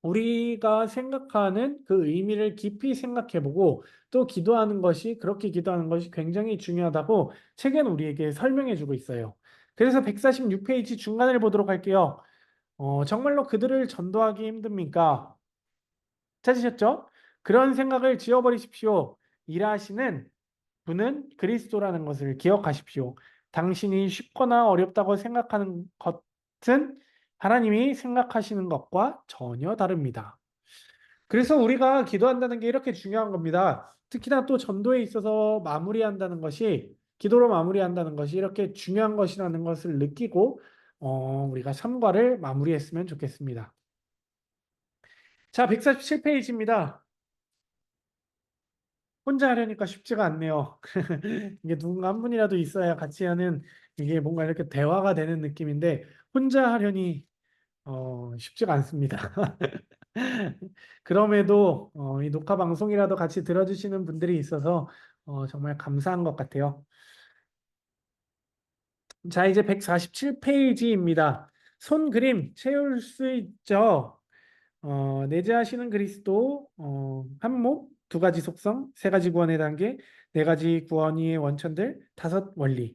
우리가 생각하는 그 의미를 깊이 생각해보고 또 기도하는 것이, 그렇게 기도하는 것이 굉장히 중요하다고 책은 우리에게 설명해주고 있어요. 그래서 146페이지 중간을 보도록 할게요. 정말로 그들을 전도하기 힘듭니까? 찾으셨죠? 그런 생각을 지워버리십시오. 일하시는 분은 그리스도라는 것을 기억하십시오. 당신이 쉽거나 어렵다고 생각하는 것은 하나님이 생각하시는 것과 전혀 다릅니다. 그래서 우리가 기도한다는 게 이렇게 중요한 겁니다. 특히나 또 전도에 있어서 마무리한다는 것이, 기도로 마무리한다는 것이 이렇게 중요한 것이라는 것을 느끼고, 우리가 삼과를 마무리했으면 좋겠습니다. 자, 147페이지입니다. 혼자 하려니까 쉽지가 않네요. 이게 누군가 한 분이라도 있어야 같이 하는, 이게 뭔가 이렇게 대화가 되는 느낌인데 혼자 하려니 쉽지가 않습니다. 그럼에도 이 녹화 방송이라도 같이 들어주시는 분들이 있어서 정말 감사한 것 같아요. 자, 이제 147페이지입니다. 손그림 채울 수 있죠? 내재하시는 그리스도, 한목, 두 가지 속성, 세 가지 구원의 단계, 네 가지 구원의 원천들, 다섯 원리.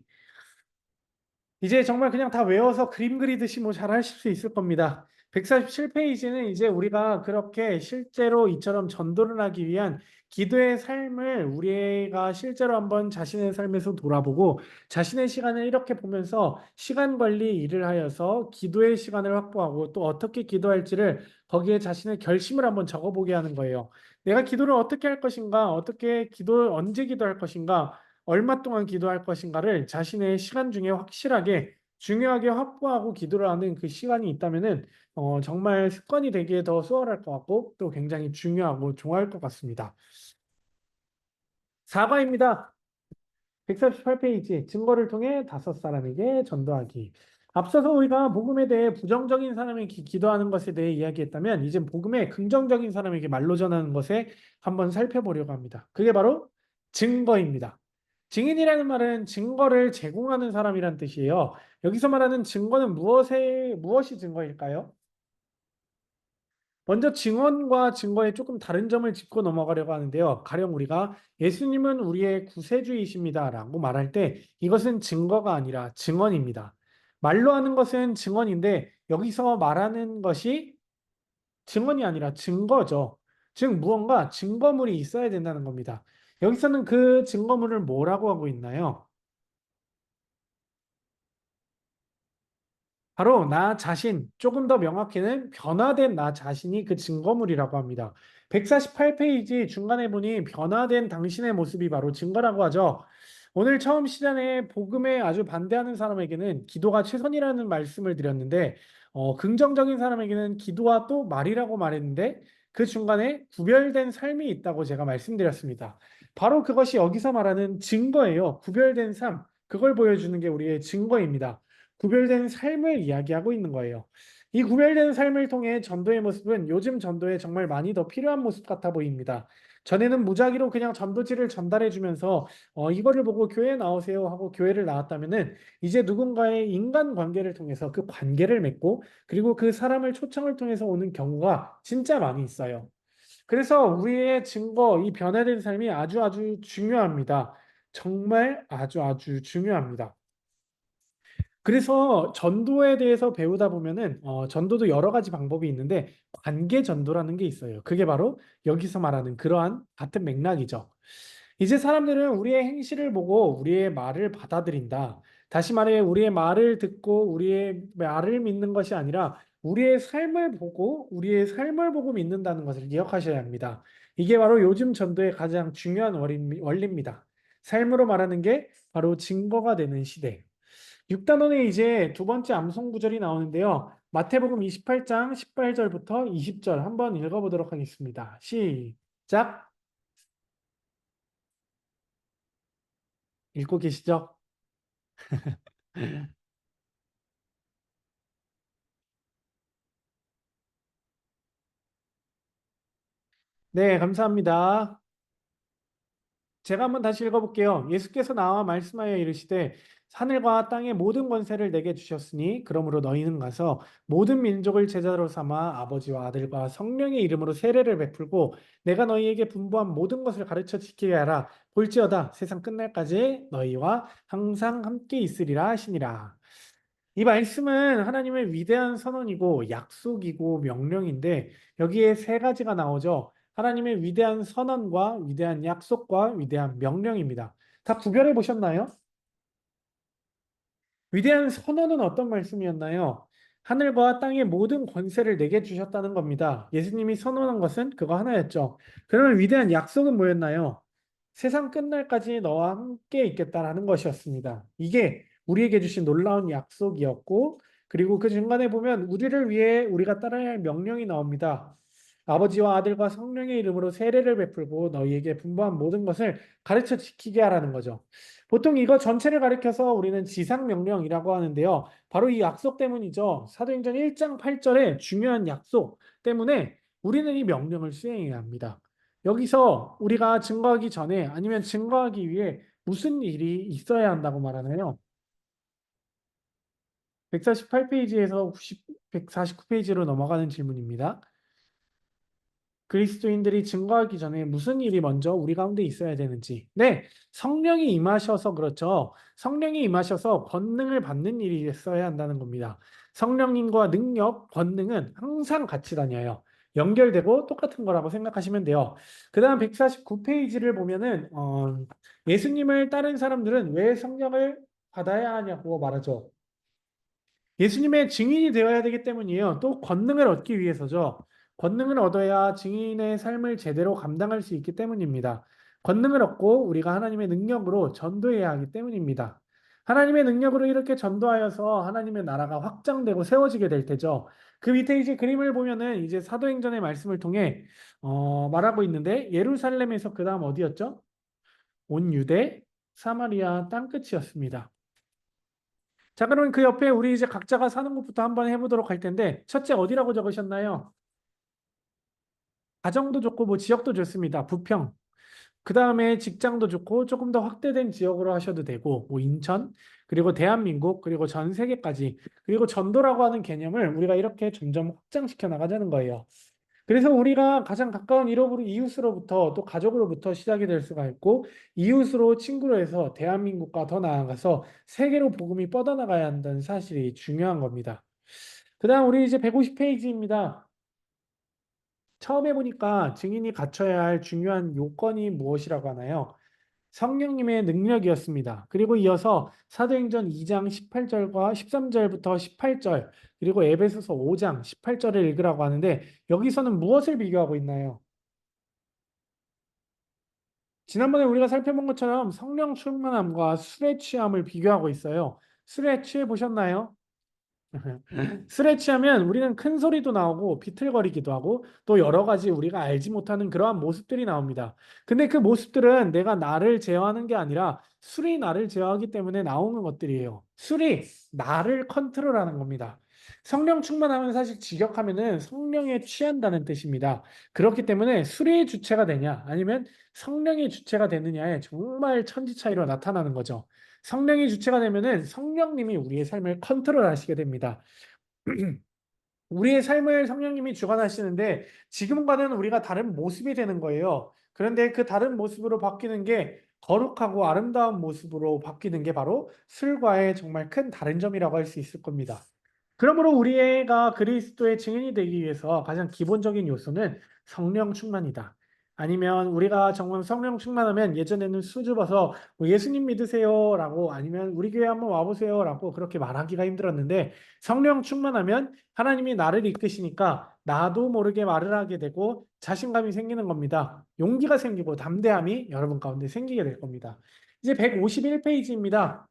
이제 정말 그냥 다 외워서 그림 그리듯이 뭐 잘 하실 수 있을 겁니다. 147페이지는 이제 우리가 그렇게 실제로 이처럼 전도를 하기 위한 기도의 삶을 우리가 실제로 한번 자신의 삶에서 돌아보고 자신의 시간을 이렇게 보면서 시간 관리 일을 하여서 기도의 시간을 확보하고 또 어떻게 기도할지를 거기에 자신의 결심을 한번 적어보게 하는 거예요. 내가 기도를 어떻게 할 것인가, 어떻게 기도, 언제 기도할 것인가, 얼마 동안 기도할 것인가를 자신의 시간 중에 확실하게 중요하게 확보하고 기도를 하는 그 시간이 있다면은 정말 습관이 되기에 더 수월할 것 같고 또 굉장히 중요하고 좋아할 것 같습니다. 사과입니다. 138페이지 증거를 통해 다섯 사람에게 전도하기. 앞서서 우리가 복음에 대해 부정적인 사람에게 기도하는 것에 대해 이야기했다면 이제 복음의 긍정적인 사람에게 말로 전하는 것에 한번 살펴보려고 합니다. 그게 바로 증거입니다. 증인이라는 말은 증거를 제공하는 사람이란 뜻이에요. 여기서 말하는 증거는 무엇이 증거일까요? 먼저 증언과 증거에 조금 다른 점을 짚고 넘어가려고 하는데요. 가령 우리가 예수님은 우리의 구세주이십니다라고 말할 때 이것은 증거가 아니라 증언입니다. 말로 하는 것은 증언인데 여기서 말하는 것이 증언이 아니라 증거죠. 즉 무언가 증거물이 있어야 된다는 겁니다. 여기서는 그 증거물을 뭐라고 하고 있나요? 바로 나 자신, 조금 더 명확히는 변화된 나 자신이 그 증거물이라고 합니다. 148페이지 중간에 보니 변화된 당신의 모습이 바로 증거라고 하죠. 오늘 처음 시간에 복음에 아주 반대하는 사람에게는 기도가 최선이라는 말씀을 드렸는데, 긍정적인 사람에게는 기도와 또 말이라고 말했는데, 그 중간에 구별된 삶이 있다고 제가 말씀드렸습니다. 바로 그것이 여기서 말하는 증거예요. 구별된 삶. 그걸 보여주는 게 우리의 증거입니다. 구별된 삶을 이야기하고 있는 거예요. 이 구별된 삶을 통해 전도의 모습은 요즘 전도에 정말 많이 더 필요한 모습 같아 보입니다. 전에는 무작위로 그냥 전도지를 전달해 주면서 이거를 보고 교회 나오세요 하고 교회를 나왔다면은 이제 누군가의 인간 관계를 통해서 그 관계를 맺고 그리고 그 사람을 초청을 통해서 오는 경우가 진짜 많이 있어요. 그래서 우리의 증거, 이 변화된 삶이 아주 아주 중요합니다. 정말 아주 아주 중요합니다. 그래서 전도에 대해서 배우다 보면은 전도도 여러 가지 방법이 있는데 관계 전도라는 게 있어요. 그게 바로 여기서 말하는 그러한 같은 맥락이죠. 이제 사람들은 우리의 행실을 보고 우리의 말을 받아들인다. 다시 말해 우리의 말을 듣고 우리의 말을 믿는 것이 아니라 우리의 삶을 보고 믿는다는 것을 기억하셔야 합니다. 이게 바로 요즘 전도의 가장 중요한 원리입니다. 삶으로 말하는 게 바로 증거가 되는 시대. 6단원에 이제 두 번째 암송 구절이 나오는데요. 마태복음 28장 18절부터 20절 한번 읽어보도록 하겠습니다. 시작. 읽고 계시죠? 네, 감사합니다. 제가 한번 다시 읽어볼게요. 예수께서 나와 말씀하여 이르시되 하늘과 땅의 모든 권세를 내게 주셨으니 그러므로 너희는 가서 모든 민족을 제자로 삼아 아버지와 아들과 성령의 이름으로 세례를 베풀고 내가 너희에게 분부한 모든 것을 가르쳐 지키게 하라. 볼지어다 세상 끝날까지 너희와 항상 함께 있으리라 하시니라. 이 말씀은 하나님의 위대한 선언이고 약속이고 명령인데 여기에 세 가지가 나오죠. 하나님의 위대한 선언과 위대한 약속과 위대한 명령입니다. 다 구별해 보셨나요? 위대한 선언은 어떤 말씀이었나요? 하늘과 땅의 모든 권세를 내게 주셨다는 겁니다. 예수님이 선언한 것은 그거 하나였죠. 그러면 위대한 약속은 뭐였나요? 세상 끝날까지 너와 함께 있겠다라는 것이었습니다. 이게 우리에게 주신 놀라운 약속이었고, 그리고 그 중간에 보면 우리를 위해 우리가 따라야 할 명령이 나옵니다. 아버지와 아들과 성령의 이름으로 세례를 베풀고 너희에게 분부한 모든 것을 가르쳐 지키게 하라는 거죠. 보통 이거 전체를 가리켜서 우리는 지상명령이라고 하는데요. 바로 이 약속 때문이죠. 사도행전 1장 8절의 중요한 약속 때문에 우리는 이 명령을 수행해야 합니다. 여기서 우리가 증거하기 전에 아니면 증거하기 위해 무슨 일이 있어야 한다고 말하나요? 148페이지에서 149페이지로 넘어가는 질문입니다. 그리스도인들이 증거하기 전에 무슨 일이 먼저 우리 가운데 있어야 되는지. 네, 성령이 임하셔서 그렇죠. 성령이 임하셔서 권능을 받는 일이 있어야 한다는 겁니다. 성령님과 능력, 권능은 항상 같이 다녀요. 연결되고 똑같은 거라고 생각하시면 돼요. 그 다음 149페이지를 보면은, 예수님을 따른 사람들은 왜 성령을 받아야 하냐고 말하죠. 예수님의 증인이 되어야 되기 때문이에요. 또 권능을 얻기 위해서죠. 권능을 얻어야 증인의 삶을 제대로 감당할 수 있기 때문입니다. 권능을 얻고 우리가 하나님의 능력으로 전도해야 하기 때문입니다. 하나님의 능력으로 이렇게 전도하여서 하나님의 나라가 확장되고 세워지게 될 테죠. 그 밑에 이제 그림을 보면은 이제 사도행전의 말씀을 통해 말하고 있는데 예루살렘에서 그 다음 어디였죠? 온 유대, 사마리아 땅끝이었습니다. 자, 그러면 그 옆에 우리 이제 각자가 사는 곳부터 한번 해보도록 할 텐데, 첫째 어디라고 적으셨나요? 가정도 좋고, 뭐 지역도 좋습니다. 부평. 그 다음에 직장도 좋고, 조금 더 확대된 지역으로 하셔도 되고, 뭐 인천, 그리고 대한민국, 그리고 전 세계까지, 그리고 전도라고 하는 개념을 우리가 이렇게 점점 확장시켜 나가자는 거예요. 그래서 우리가 가장 가까운 이로부로 이웃으로부터 또 가족으로부터 시작이 될 수가 있고 이웃으로 친구로 해서 대한민국과 더 나아가서 세계로 복음이 뻗어나가야 한다는 사실이 중요한 겁니다. 그다음 우리 이제 150페이지입니다. 처음에 보니까 증인이 갖춰야 할 중요한 요건이 무엇이라고 하나요? 성령님의 능력이었습니다. 그리고 이어서 사도행전 2장 18절과 13절부터 18절, 그리고 에베소서 5장 18절을 읽으라고 하는데 여기서는 무엇을 비교하고 있나요? 지난번에 우리가 살펴본 것처럼 성령 충만함과 술에 취함을 비교하고 있어요. 술에 취해 보셨나요? 술에 취하면 우리는 큰 소리도 나오고 비틀거리기도 하고 또 여러 가지 우리가 알지 못하는 그러한 모습들이 나옵니다. 근데 그 모습들은 내가 나를 제어하는 게 아니라 술이 나를 제어하기 때문에 나오는 것들이에요. 술이 나를 컨트롤하는 겁니다. 성령 충만하면 사실 직역하면은 성령에 취한다는 뜻입니다. 그렇기 때문에 술이 주체가 되냐 아니면 성령이 주체가 되느냐에 정말 천지 차이로 나타나는 거죠. 성령이 주체가 되면은 성령님이 우리의 삶을 컨트롤하시게 됩니다. 우리의 삶을 성령님이 주관하시는데 지금과는 우리가 다른 모습이 되는 거예요. 그런데 그 다른 모습으로 바뀌는 게 거룩하고 아름다운 모습으로 바뀌는 게 바로 술과의 정말 큰 다른 점이라고 할 수 있을 겁니다. 그러므로 우리가 그리스도의 증인이 되기 위해서 가장 기본적인 요소는 성령 충만이다. 아니면 우리가 정말 성령 충만하면 예전에는 수줍어서 뭐 예수님 믿으세요라고 아니면 우리 교회 한번 와보세요라고 그렇게 말하기가 힘들었는데 성령 충만하면 하나님이 나를 이끄시니까 나도 모르게 말을 하게 되고 자신감이 생기는 겁니다. 용기가 생기고 담대함이 여러분 가운데 생기게 될 겁니다. 이제 151페이지입니다.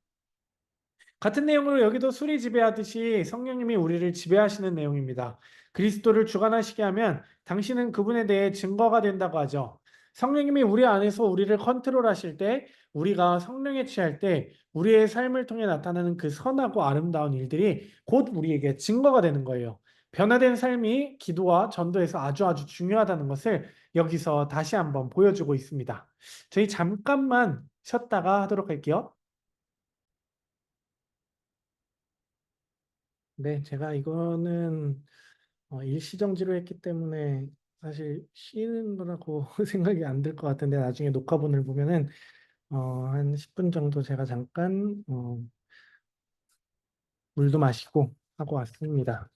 같은 내용으로 여기도 술이 지배하듯이 성령님이 우리를 지배하시는 내용입니다. 그리스도를 주관하시게 하면 당신은 그분에 대해 증거가 된다고 하죠. 성령님이 우리 안에서 우리를 컨트롤하실 때, 우리가 성령에 취할 때, 우리의 삶을 통해 나타나는 그 선하고 아름다운 일들이 곧 우리에게 증거가 되는 거예요. 변화된 삶이 기도와 전도에서 아주 아주 중요하다는 것을 여기서 다시 한번 보여주고 있습니다. 저희 잠깐만 쉬었다가 하도록 할게요. 네, 제가 이거는 일시정지로 했기 때문에 사실 쉬는 거라고 생각이 안 들 것 같은데 나중에 녹화본을 보면은 한 10분 정도 제가 잠깐 물도 마시고 하고 왔습니다.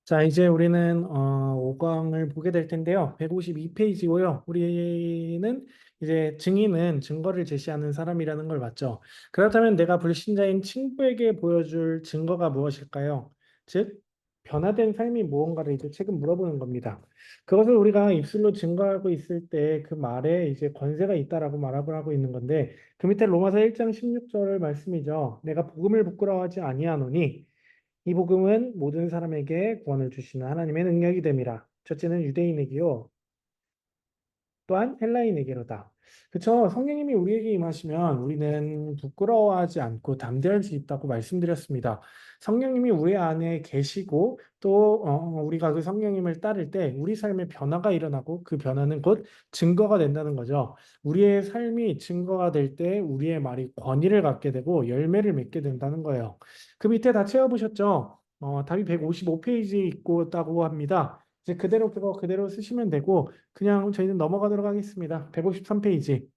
자, 이제 우리는 5강을 보게 될 텐데요. 152페이지고요. 우리는 이제 증인은 증거를 제시하는 사람이라는 걸 봤죠. 그렇다면 내가 불신자인 친구에게 보여줄 증거가 무엇일까요? 즉, 변화된 삶이 무언가를 이제 최근 물어보는 겁니다. 그것을 우리가 입술로 증거하고 있을 때 그 말에 이제 권세가 있다라고 말을 하고 있는 건데 그 밑에 로마서 1장 16절 말씀이죠. 내가 복음을 부끄러워하지 아니하노니 이 복음은 모든 사람에게 구원을 주시는 하나님의 능력이 됨이라. 첫째는 유대인에게요. 또한 헬라인에게로다. 그쵸? 성령님이 우리에게 임하시면 우리는 부끄러워하지 않고 담대할 수 있다고 말씀드렸습니다. 성령님이 우리 안에 계시고 또 우리가 그 성령님을 따를 때 우리 삶에 변화가 일어나고 그 변화는 곧 증거가 된다는 거죠. 우리의 삶이 증거가 될 때 우리의 말이 권위를 갖게 되고 열매를 맺게 된다는 거예요. 그 밑에 다 채워보셨죠? 답이 155페이지에 있다고 합니다. 이제 그대로 그거 그대로 쓰시면 되고 그냥 저희는 넘어가도록 하겠습니다. 153페이지.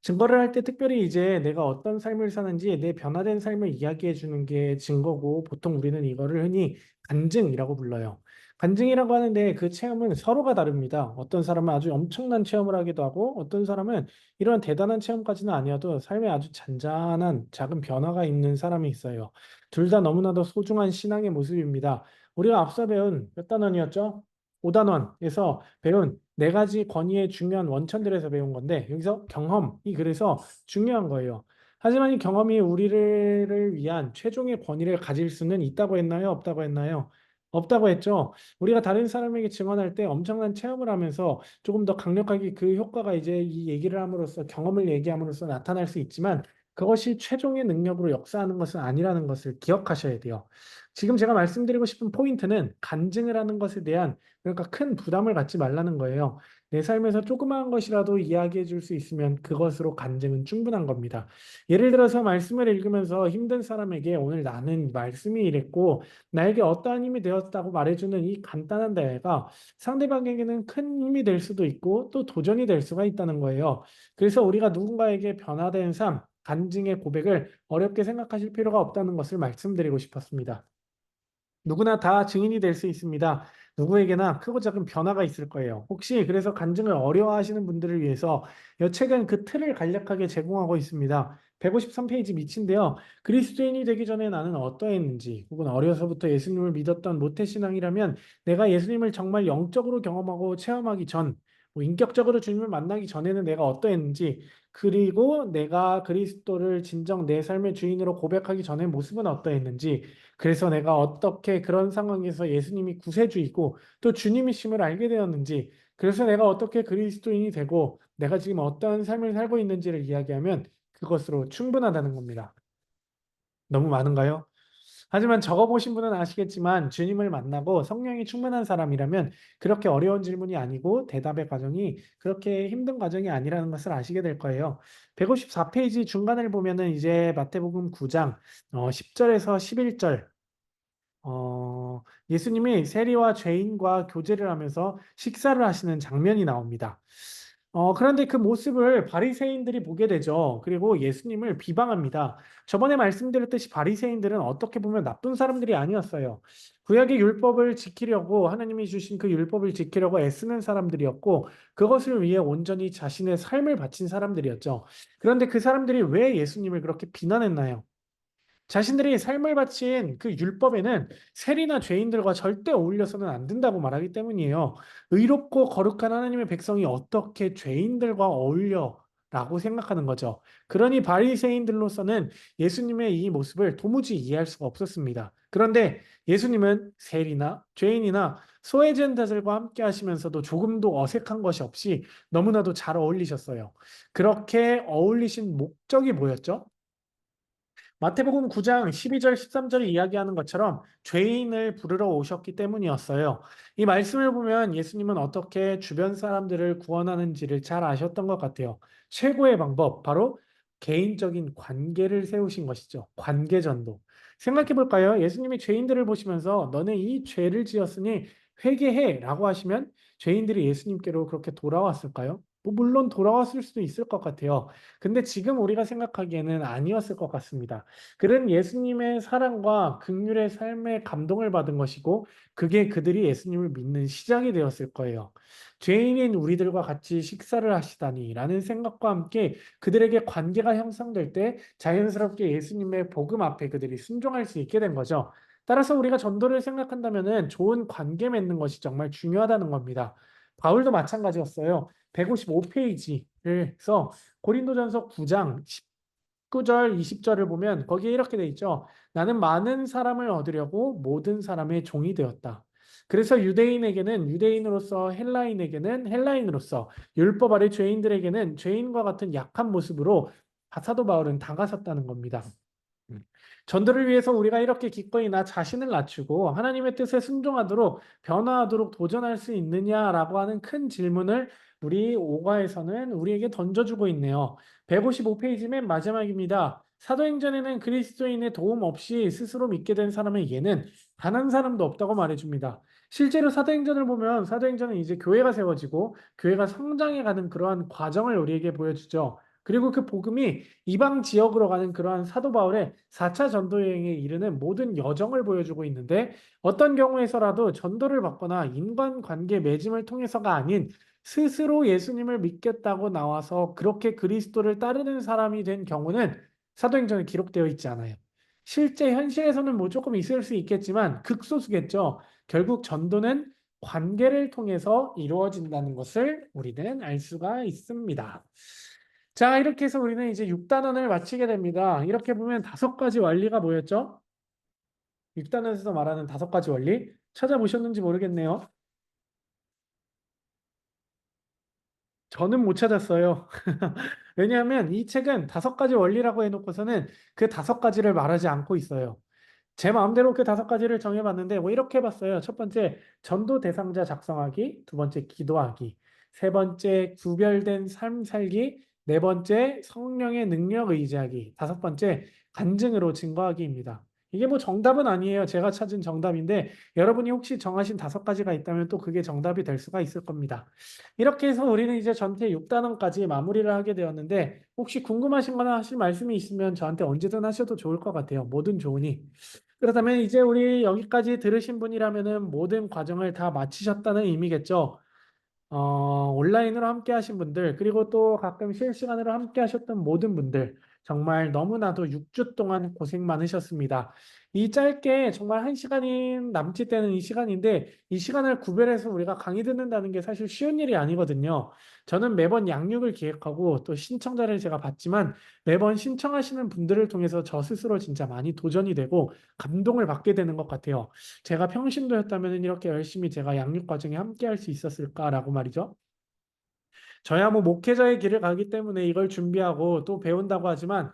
증거를 할 때 특별히 이제 내가 어떤 삶을 사는지 내 변화된 삶을 이야기해 주는 게 증거고 보통 우리는 이거를 흔히 간증이라고 불러요. 간증이라고 하는데 그 체험은 서로가 다릅니다. 어떤 사람은 아주 엄청난 체험을 하기도 하고 어떤 사람은 이런 대단한 체험까지는 아니어도 삶에 아주 잔잔한 작은 변화가 있는 사람이 있어요. 둘 다 너무나도 소중한 신앙의 모습입니다. 우리가 앞서 배운 몇 단원이었죠? 5단원에서 배운 네 가지 권위의 중요한 원천들에서 배운 건데 여기서 경험이 그래서 중요한 거예요. 하지만 이 경험이 우리를 위한 최종의 권위를 가질 수는 있다고 했나요? 없다고 했나요? 없다고 했죠. 우리가 다른 사람에게 증언할 때 엄청난 체험을 하면서 조금 더 강력하게 그 효과가 이제 이 얘기를 함으로써 경험을 얘기함으로써 나타날 수 있지만 그것이 최종의 능력으로 역사하는 것은 아니라는 것을 기억하셔야 돼요. 지금 제가 말씀드리고 싶은 포인트는 간증을 하는 것에 대한 그러니까 큰 부담을 갖지 말라는 거예요. 내 삶에서 조그마한 것이라도 이야기해 줄 수 있으면 그것으로 간증은 충분한 겁니다. 예를 들어서 말씀을 읽으면서 힘든 사람에게 오늘 나는 말씀이 이랬고 나에게 어떠한 힘이 되었다고 말해주는 이 간단한 대화가 상대방에게는 큰 힘이 될 수도 있고 또 도전이 될 수가 있다는 거예요. 그래서 우리가 누군가에게 변화된 삶, 간증의 고백을 어렵게 생각하실 필요가 없다는 것을 말씀드리고 싶었습니다. 누구나 다 증인이 될 수 있습니다. 누구에게나 크고 작은 변화가 있을 거예요. 혹시 그래서 간증을 어려워하시는 분들을 위해서 이 책은 그 틀을 간략하게 제공하고 있습니다. 153페이지 밑인데요. 그리스도인이 되기 전에 나는 어떠했는지, 혹은 어려서부터 예수님을 믿었던 모태신앙이라면 내가 예수님을 정말 영적으로 경험하고 체험하기 전, 인격적으로 주님을 만나기 전에는 내가 어떠했는지, 그리고 내가 그리스도를 진정 내 삶의 주인으로 고백하기 전의 모습은 어떠했는지, 그래서 내가 어떻게 그런 상황에서 예수님이 구세주이고 또 주님이심을 알게 되었는지, 그래서 내가 어떻게 그리스도인이 되고 내가 지금 어떠한 삶을 살고 있는지를 이야기하면 그것으로 충분하다는 겁니다. 너무 많은가요? 하지만 적어보신 분은 아시겠지만 주님을 만나고 성령이 충만한 사람이라면 그렇게 어려운 질문이 아니고 대답의 과정이 그렇게 힘든 과정이 아니라는 것을 아시게 될 거예요. 154페이지 중간을 보면은 이제 마태복음 9장 10절에서 11절 예수님이 세리와 죄인과 교제를 하면서 식사를 하시는 장면이 나옵니다. 그런데 그 모습을 바리새인들이 보게 되죠. 그리고 예수님을 비방합니다. 저번에 말씀드렸듯이 바리새인들은 어떻게 보면 나쁜 사람들이 아니었어요. 구약의 율법을 지키려고 하나님이 주신 그 율법을 지키려고 애쓰는 사람들이었고 그것을 위해 온전히 자신의 삶을 바친 사람들이었죠. 그런데 그 사람들이 왜 예수님을 그렇게 비난했나요? 자신들이 삶을 바친 그 율법에는 세리나 죄인들과 절대 어울려서는 안 된다고 말하기 때문이에요. 의롭고 거룩한 하나님의 백성이 어떻게 죄인들과 어울려라고 생각하는 거죠. 그러니 바리새인들로서는 예수님의 이 모습을 도무지 이해할 수가 없었습니다. 그런데 예수님은 세리나 죄인이나 소외된 자들과 함께 하시면서도 조금도 어색한 것이 없이 너무나도 잘 어울리셨어요. 그렇게 어울리신 목적이 뭐였죠? 마태복음 9장 12절 13절이 이야기하는 것처럼 죄인을 부르러 오셨기 때문이었어요. 이 말씀을 보면 예수님은 어떻게 주변 사람들을 구원하는지를 잘 아셨던 것 같아요. 최고의 방법, 바로 개인적인 관계를 세우신 것이죠. 관계전도. 생각해 볼까요? 예수님이 죄인들을 보시면서 너네 이 죄를 지었으니 회개해 라고 하시면 죄인들이 예수님께로 그렇게 돌아왔을까요? 뭐 물론 돌아왔을 수도 있을 것 같아요. 근데 지금 우리가 생각하기에는 아니었을 것 같습니다. 그는 예수님의 사랑과 긍휼의 삶에 감동을 받은 것이고 그게 그들이 예수님을 믿는 시작이 되었을 거예요. 죄인인 우리들과 같이 식사를 하시다니라는 생각과 함께 그들에게 관계가 형성될 때 자연스럽게 예수님의 복음 앞에 그들이 순종할 수 있게 된 거죠. 따라서 우리가 전도를 생각한다면은 좋은 관계 맺는 것이 정말 중요하다는 겁니다. 바울도 마찬가지였어요. 155페이지에서 고린도전서 9장 19절, 20절을 보면 거기에 이렇게 돼 있죠. 나는 많은 사람을 얻으려고 모든 사람의 종이 되었다. 그래서 유대인에게는 유대인으로서, 헬라인에게는 헬라인으로서, 율법 아래 죄인들에게는 죄인과 같은 약한 모습으로 사도 바울은 다가섰다는 겁니다. 음. 전도를 위해서 우리가 이렇게 기꺼이 나 자신을 낮추고 하나님의 뜻에 순종하도록 변화하도록 도전할 수 있느냐라고 하는 큰 질문을 우리 오가에서는 우리에게 던져주고 있네요. 155페이지 맨 마지막입니다. 사도행전에는 그리스도인의 도움 없이 스스로 믿게 된 사람에게는 단 한 사람도 없다고 말해줍니다. 실제로 사도행전을 보면 사도행전은 이제 교회가 세워지고 교회가 성장해가는 그러한 과정을 우리에게 보여주죠. 그리고 그 복음이 이방 지역으로 가는 그러한 사도 바울의 4차 전도 여행에 이르는 모든 여정을 보여주고 있는데 어떤 경우에서라도 전도를 받거나 인간관계 맺음을 통해서가 아닌 스스로 예수님을 믿겠다고 나와서 그렇게 그리스도를 따르는 사람이 된 경우는 사도행전에 기록되어 있지 않아요. 실제 현실에서는 뭐 조금 있을 수 있겠지만 극소수겠죠. 결국 전도는 관계를 통해서 이루어진다는 것을 우리는 알 수가 있습니다. 자, 이렇게 해서 우리는 이제 6단원을 마치게 됩니다. 이렇게 보면 5가지 원리가 뭐였죠? 6단원에서 말하는 5가지 원리 찾아보셨는지 모르겠네요. 저는 못 찾았어요. 왜냐하면 이 책은 5가지 원리라고 해놓고서는 그 5가지를 말하지 않고 있어요. 제 마음대로 그 5가지를 정해봤는데 뭐 이렇게 해봤어요. 첫 번째, 전도 대상자 작성하기. 두 번째, 기도하기. 세 번째, 구별된 삶 살기. 네 번째, 성령의 능력 의지하기. 5번째, 간증으로 증거하기입니다. 이게 뭐 정답은 아니에요. 제가 찾은 정답인데 여러분이 혹시 정하신 5가지가 있다면 또 그게 정답이 될 수가 있을 겁니다. 이렇게 해서 우리는 이제 전체 6단원까지 마무리를 하게 되었는데 혹시 궁금하신 거나 하실 말씀이 있으면 저한테 언제든 하셔도 좋을 것 같아요. 뭐든 좋으니. 그렇다면 이제 우리 여기까지 들으신 분이라면은 모든 과정을 다 마치셨다는 의미겠죠. 온라인으로 함께 하신 분들, 그리고 또 가끔 실시간으로 함께 하셨던 모든 분들, 정말 너무나도 6주 동안 고생 많으셨습니다. 이 짧게 정말 1시간이 남짓 되는 이 시간인데, 이 시간을 구별해서 우리가 강의 듣는다는 게 사실 쉬운 일이 아니거든요. 저는 매번 양육을 기획하고 또 신청자를 제가 받지만 매번 신청하시는 분들을 통해서 저 스스로 진짜 많이 도전이 되고 감동을 받게 되는 것 같아요. 제가 평신도였다면 이렇게 열심히 제가 양육 과정에 함께 할 수 있었을까라고 말이죠. 저야 뭐 목회자의 길을 가기 때문에 이걸 준비하고 또 배운다고 하지만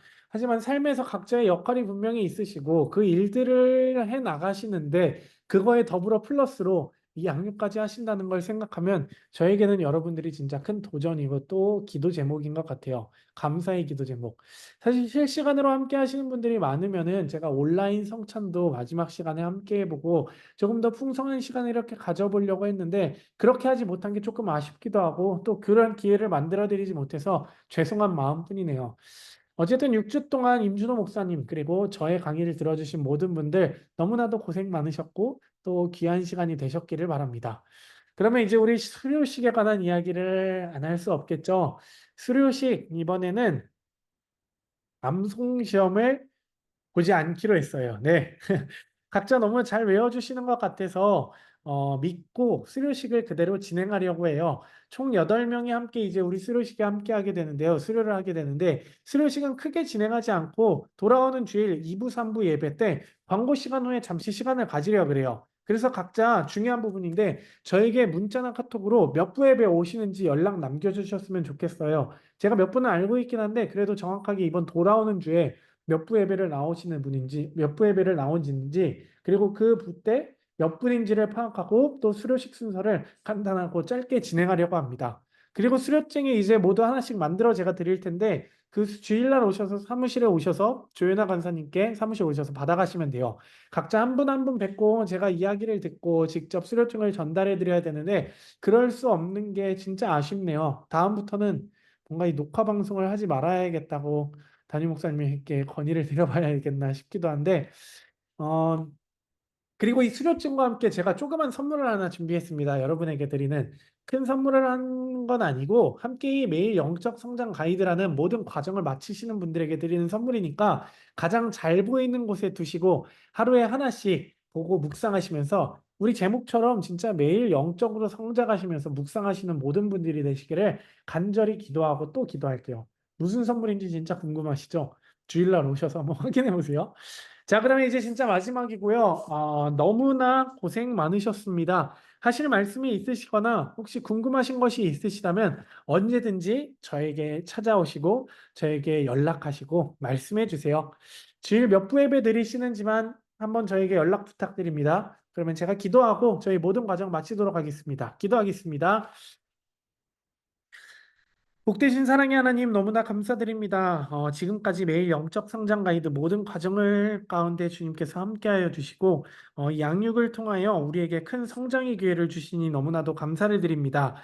삶에서 각자의 역할이 분명히 있으시고 그 일들을 해 나가시는데 그거에 더불어 플러스로 이 양육까지 하신다는 걸 생각하면 저에게는 여러분들이 진짜 큰 도전이고 또 기도 제목인 것 같아요. 감사의 기도 제목. 사실 실시간으로 함께 하시는 분들이 많으면은 제가 온라인 성찬도 마지막 시간에 함께 해보고 조금 더 풍성한 시간을 이렇게 가져보려고 했는데 그렇게 하지 못한 게 조금 아쉽기도 하고 또 그런 기회를 만들어 드리지 못해서 죄송한 마음뿐이네요. 어쨌든 6주 동안 임준호 목사님 그리고 저의 강의를 들어주신 모든 분들 너무나도 고생 많으셨고 또 귀한 시간이 되셨기를 바랍니다. 그러면 이제 우리 수료식에 관한 이야기를 안 할 수 없겠죠. 수료식 이번에는 암송 시험을 보지 않기로 했어요. 네. 각자 너무 잘 외워주시는 것 같아서 믿고 수료식을 그대로 진행하려고 해요. 총 8명이 함께 이제 우리 수료식에 함께 하게 되는데요. 수료를 하게 되는데 수료식은 크게 진행하지 않고 돌아오는 주일 2부, 3부 예배 때 광고 시간 후에 잠시 시간을 가지려 그래요. 그래서 각자 중요한 부분인데 저에게 문자나 카톡으로 몇 부 예배 오시는지 연락 남겨주셨으면 좋겠어요. 제가 몇 분은 알고 있긴 한데 그래도 정확하게 이번 돌아오는 주에 몇 부 예배를 나오시는 분인지, 몇 부 예배를 나오는지, 그리고 그 부 때 몇 분인지를 파악하고 또 수료식 순서를 간단하고 짧게 진행하려고 합니다. 그리고 수료증이 이제 모두 하나씩 만들어 제가 드릴 텐데 그 주일날 오셔서 사무실에 오셔서 조연아 간사님께 사무실 오셔서 받아가시면 돼요. 각자 한 분 한 분 뵙고 제가 이야기를 듣고 직접 수료증을 전달해 드려야 되는데 그럴 수 없는 게 진짜 아쉽네요. 다음부터는 뭔가 이 녹화 방송을 하지 말아야겠다고 담임 목사님에게 건의를 드려봐야겠나 싶기도 한데, 어, 그리고 이 수료증과 함께 제가 조그만 선물을 하나 준비했습니다. 여러분에게 드리는 큰 선물을 한 건 아니고 함께 이 매일 영적 성장 가이드라는 모든 과정을 마치시는 분들에게 드리는 선물이니까 가장 잘 보이는 곳에 두시고 하루에 하나씩 보고 묵상하시면서 우리 제목처럼 진짜 매일 영적으로 성장하시면서 묵상하시는 모든 분들이 되시기를 간절히 기도하고 또 기도할게요. 무슨 선물인지 진짜 궁금하시죠? 주일날 오셔서 한번 확인해 보세요. 자, 그러면 이제 진짜 마지막이고요. 너무나 고생 많으셨습니다. 하실 말씀이 있으시거나 혹시 궁금하신 것이 있으시다면 언제든지 저에게 찾아오시고 저에게 연락하시고 말씀해 주세요. 주일 몇 부 예배 드리시는지만 한번 저에게 연락 부탁드립니다. 그러면 제가 기도하고 저희 모든 과정 마치도록 하겠습니다. 기도하겠습니다. 복되신 사랑의 하나님 너무나 감사드립니다. 지금까지 매일 영적 성장 가이드 모든 과정을 가운데 주님께서 함께하여 주시고 이 양육을 통하여 우리에게 큰 성장의 기회를 주시니 너무나도 감사를 드립니다.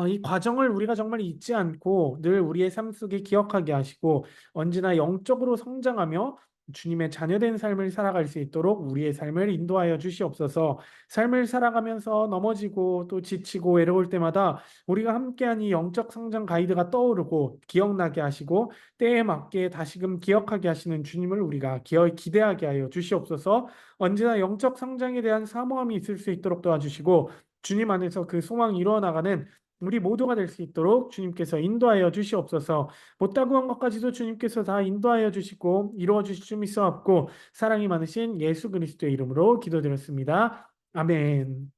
이 과정을 우리가 정말 잊지 않고 늘 우리의 삶 속에 기억하게 하시고 언제나 영적으로 성장하며 주님의 자녀된 삶을 살아갈 수 있도록 우리의 삶을 인도하여 주시옵소서. 삶을 살아가면서 넘어지고 또 지치고 외로울 때마다 우리가 함께한 이 영적 성장 가이드가 떠오르고 기억나게 하시고 때에 맞게 다시금 기억하게 하시는 주님을 우리가 기대하게 하여 주시옵소서. 언제나 영적 성장에 대한 사모함이 있을 수 있도록 도와주시고 주님 안에서 그 소망이 이루어나가는 우리 모두가 될 수 있도록 주님께서 인도하여 주시옵소서. 못다고 한 것까지도 주님께서 다 인도하여 주시고 이루어 주실 줄 믿사옵고 사랑이 많으신 예수 그리스도의 이름으로 기도드렸습니다. 아멘.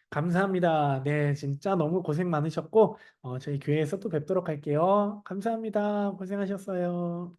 감사합니다. 네, 진짜 너무 고생 많으셨고, 저희 교회에서 또 뵙도록 할게요. 감사합니다. 고생하셨어요.